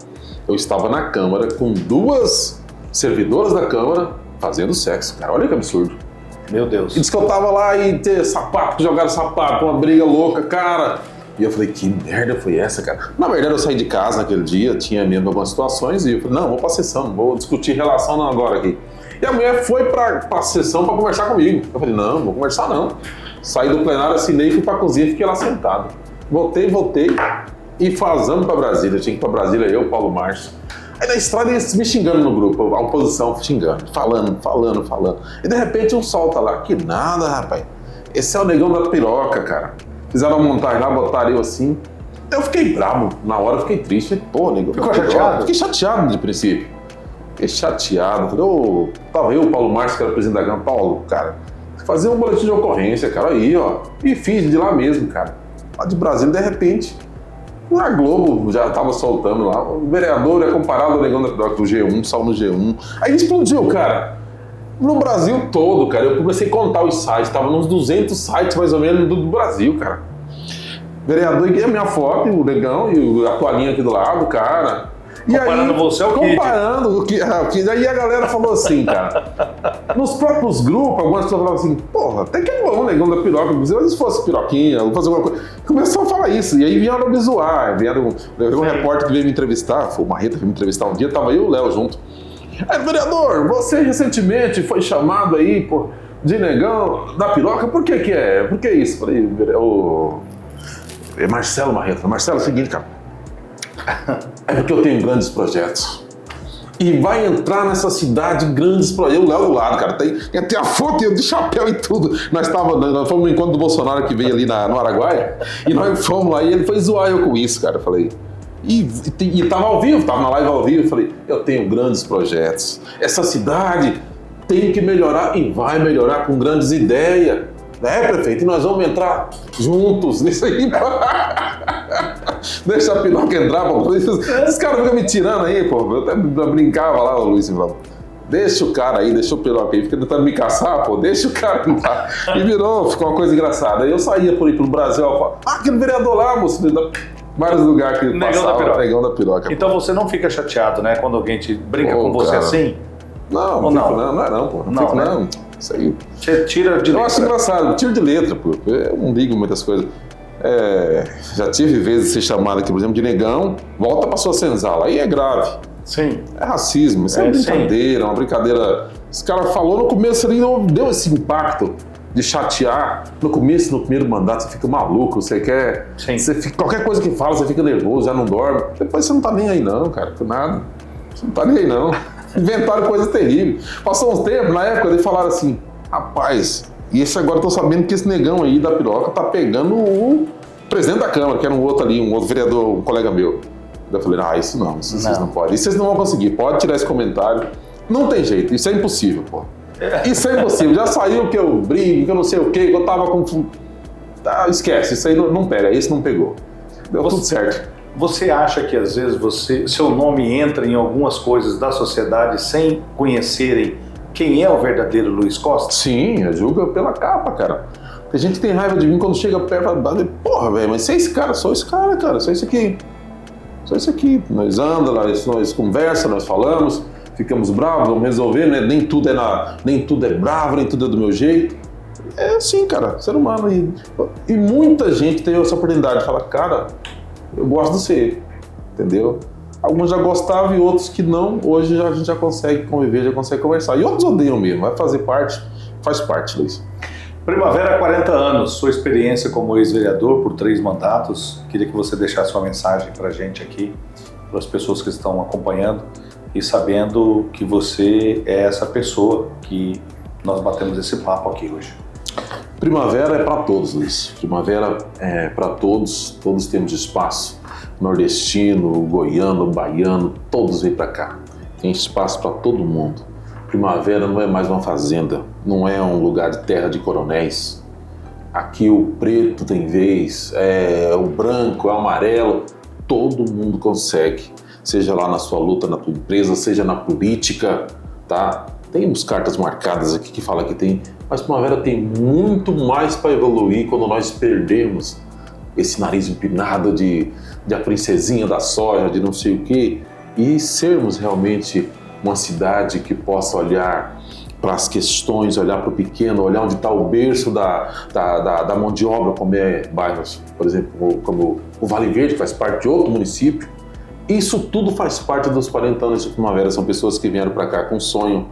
eu estava na Câmara com 2 servidoras da Câmara fazendo sexo, cara. Olha que absurdo. Meu Deus. E disse que eu tava lá e ter sapato, jogaram sapato, uma briga louca, cara. E eu falei, que merda foi essa, cara? Na verdade, eu saí de casa naquele dia, tinha medo de algumas situações, e eu falei, não, vou pra sessão, não vou discutir relação não agora aqui. E a mulher foi pra sessão pra conversar comigo. Eu falei, não vou conversar não. Saí do plenário, assinei, fui pra cozinha e fiquei lá sentado. Voltei e vazamos pra Brasília. Eu tinha que ir pra Brasília, eu, Paulo Márcio. Aí na estrada eles me xingando no grupo, a oposição xingando, falando. E de repente um solta lá, que nada, rapaz. Esse é o Negão da Piroca, cara. Fizeram uma montagem lá, botaram eu assim. Eu fiquei bravo, na hora eu fiquei triste. Falei, pô, Negão. Ficou chateado? Fiquei chateado de princípio. Fiquei chateado. Falei, tava eu, o Paulo Márcio, que era o presidente da Câmara. Paulo, cara, fazer um boletim de ocorrência, cara, aí, ó. E fiz de lá mesmo, cara. Lá de Brasília, de repente, na Globo já tava soltando lá. O vereador é comparado ao Negão da Piroca do G1, saiu no G1. Aí explodiu, cara. No Brasil todo, cara, eu comecei a contar os sites, tava nos 200 sites mais ou menos do Brasil, cara. Vereador, e a minha foto, o Negão e a toalhinha aqui do lado, cara. E comparando aí, você ao Kid. Comparando o que. Aí a galera falou assim, cara. Nos próprios grupos, algumas pessoas falavam assim, porra, até que é bom o Negão da Piroca, se fosse piroquinha, vou fazer alguma coisa. Começou a falar isso, e aí vieram me zoar, um repórter que veio me entrevistar, foi o Marreta que veio me entrevistar um dia, tava eu e o Léo junto. Vereador, você recentemente foi chamado aí de Negão da Piroca, por que que é? Por que isso? Falei, Marcelo Marreta. Marcelo, é o seguinte, cara, é porque eu tenho grandes projetos. E vai entrar nessa cidade grandes projetos. Eu, Léo do lado, cara, tem até a foto de chapéu e tudo. Nós fomos no encontro do Bolsonaro que veio ali no Araguaia, e nós fomos lá e ele foi zoar eu com isso, cara. Eu falei... E tava ao vivo, tava na live ao vivo, eu falei, eu tenho grandes projetos, essa cidade tem que melhorar e vai melhorar com grandes ideias, né, prefeito? E nós vamos entrar juntos nisso aí. Deixa a Piroca entrar, pô. Esses caras ficam me tirando aí, pô. Eu até brincava lá, o Luiz, e falava, deixa o cara aí, deixa o Piroca aí, fica tentando me caçar, pô, deixa o cara entrar. E ficou uma coisa engraçada. Aí eu saía por aí pelo Brasil, eu falava, aquele vereador lá, moço, vários lugares que ele passava, Negão da Piroca. Então você não fica chateado, né, quando alguém te brinca com você cara. Assim? Não, não fico não é não, pô. Não fico não. Isso aí. Você tira de letra. Eu acho engraçado, tiro de letra, pô. Eu não ligo muitas coisas. Já tive vezes de ser chamado aqui, por exemplo, de Negão, volta pra sua senzala. Aí é grave. Sim. É racismo, isso é uma brincadeira, uma brincadeira. Esse cara falou no começo ali, não deu esse impacto de chatear. No começo, no primeiro mandato, você fica maluco, você quer... qualquer coisa que fala, você fica nervoso, já não dorme. Depois você não tá nem aí não, cara, por nada. Você não tá nem aí não. Inventaram coisa terrível. Passou uns tempos, na época, eles falaram assim, rapaz, e esse agora eu tô sabendo que esse Negão aí da Piroca tá pegando o presidente da Câmara, que era um outro ali, um outro vereador, um colega meu. Eu falei, isso não, vocês não podem. Isso vocês não vão conseguir, pode tirar esse comentário. Não tem jeito, isso é impossível, pô. Isso é impossível, já saiu que eu brigo, que eu não sei o quê, que eu tava com... esquece, isso aí não pega, esse não pegou. Deu tudo certo. Você acha que às vezes seu nome entra em algumas coisas da sociedade sem conhecerem quem é o verdadeiro Luiz Costa? Sim, eu julgo pela capa, cara. Tem gente que tem raiva de mim quando chega perto e fala, porra, velho, mas você é esse cara, sou esse cara, cara, sou esse aqui. Só isso aqui, nós andamos, nós conversamos, nós falamos, ficamos bravos, vamos resolver, né? Nem tudo é bravo, nem tudo é do meu jeito. É assim, cara, ser humano. E muita gente tem essa oportunidade de falar, cara, eu gosto de você, entendeu? Alguns já gostavam e outros que não. Hoje a gente já consegue conviver, já consegue conversar. E outros odeiam mesmo, vai fazer parte, faz parte, Luiz. Primavera, 40 anos, sua experiência como ex-vereador por 3 mandatos. Queria que você deixasse uma mensagem para a gente aqui, para as pessoas que estão acompanhando e sabendo que você é essa pessoa que nós batemos esse papo aqui hoje. Primavera é para todos, Luiz. Primavera é para todos, todos temos espaço. Nordestino, goiano, baiano, todos vêm para cá. Tem espaço para todo mundo. Primavera não é mais uma fazenda, não é um lugar de terra de coronéis. Aqui o preto tem vez, o branco, o amarelo, todo mundo consegue. Seja lá na sua luta, na tua empresa, seja na política, tá? Temos cartas marcadas aqui que fala que tem, mas Primavera tem muito mais para evoluir quando nós perdemos esse nariz empinado de a princesinha da soja, de não sei o quê, e sermos realmente uma cidade que possa olhar para as questões, olhar para o pequeno, olhar onde está o berço da mão de obra, como é bairros, por exemplo, como o Vale Verde, que faz parte de outro município. Isso tudo faz parte dos 40 anos de Primavera. São pessoas que vieram para cá com sonho,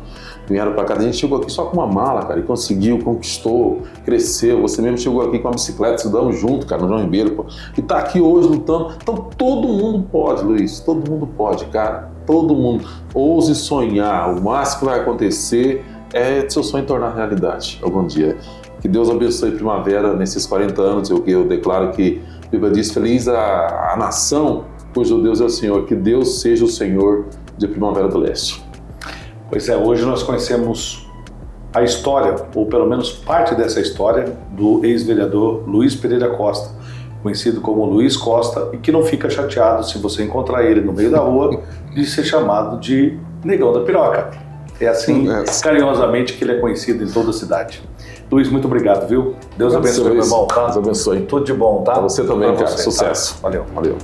vieram para cá. A gente chegou aqui só com uma mala, cara, e conseguiu, conquistou, cresceu. Você mesmo chegou aqui com uma bicicleta, estudamos junto, cara, no João Ribeiro, pô, e tá aqui hoje lutando. Então todo mundo pode, Luiz, todo mundo pode, cara. Todo mundo. Ouse sonhar, o máximo que vai acontecer é seu sonho tornar realidade algum dia. Que Deus abençoe Primavera nesses 40 anos. Eu declaro que a Bíblia diz: feliz a nação cujo Deus é o Senhor, que Deus seja o Senhor de Primavera do Leste. Pois é, hoje nós conhecemos a história, ou pelo menos parte dessa história, do ex-vereador Luiz Pereira Costa, conhecido como Luiz Costa, e que não fica chateado se você encontrar ele no meio da rua de ser chamado de Negão da Piroca. É assim, carinhosamente, que ele é conhecido em toda a cidade. Luiz, muito obrigado, viu? Deus abençoe, meu irmão, tá? Deus abençoe. Tudo de bom, tá? Pra você também, pra cara. você, Sucesso. Tá? Valeu. Valeu.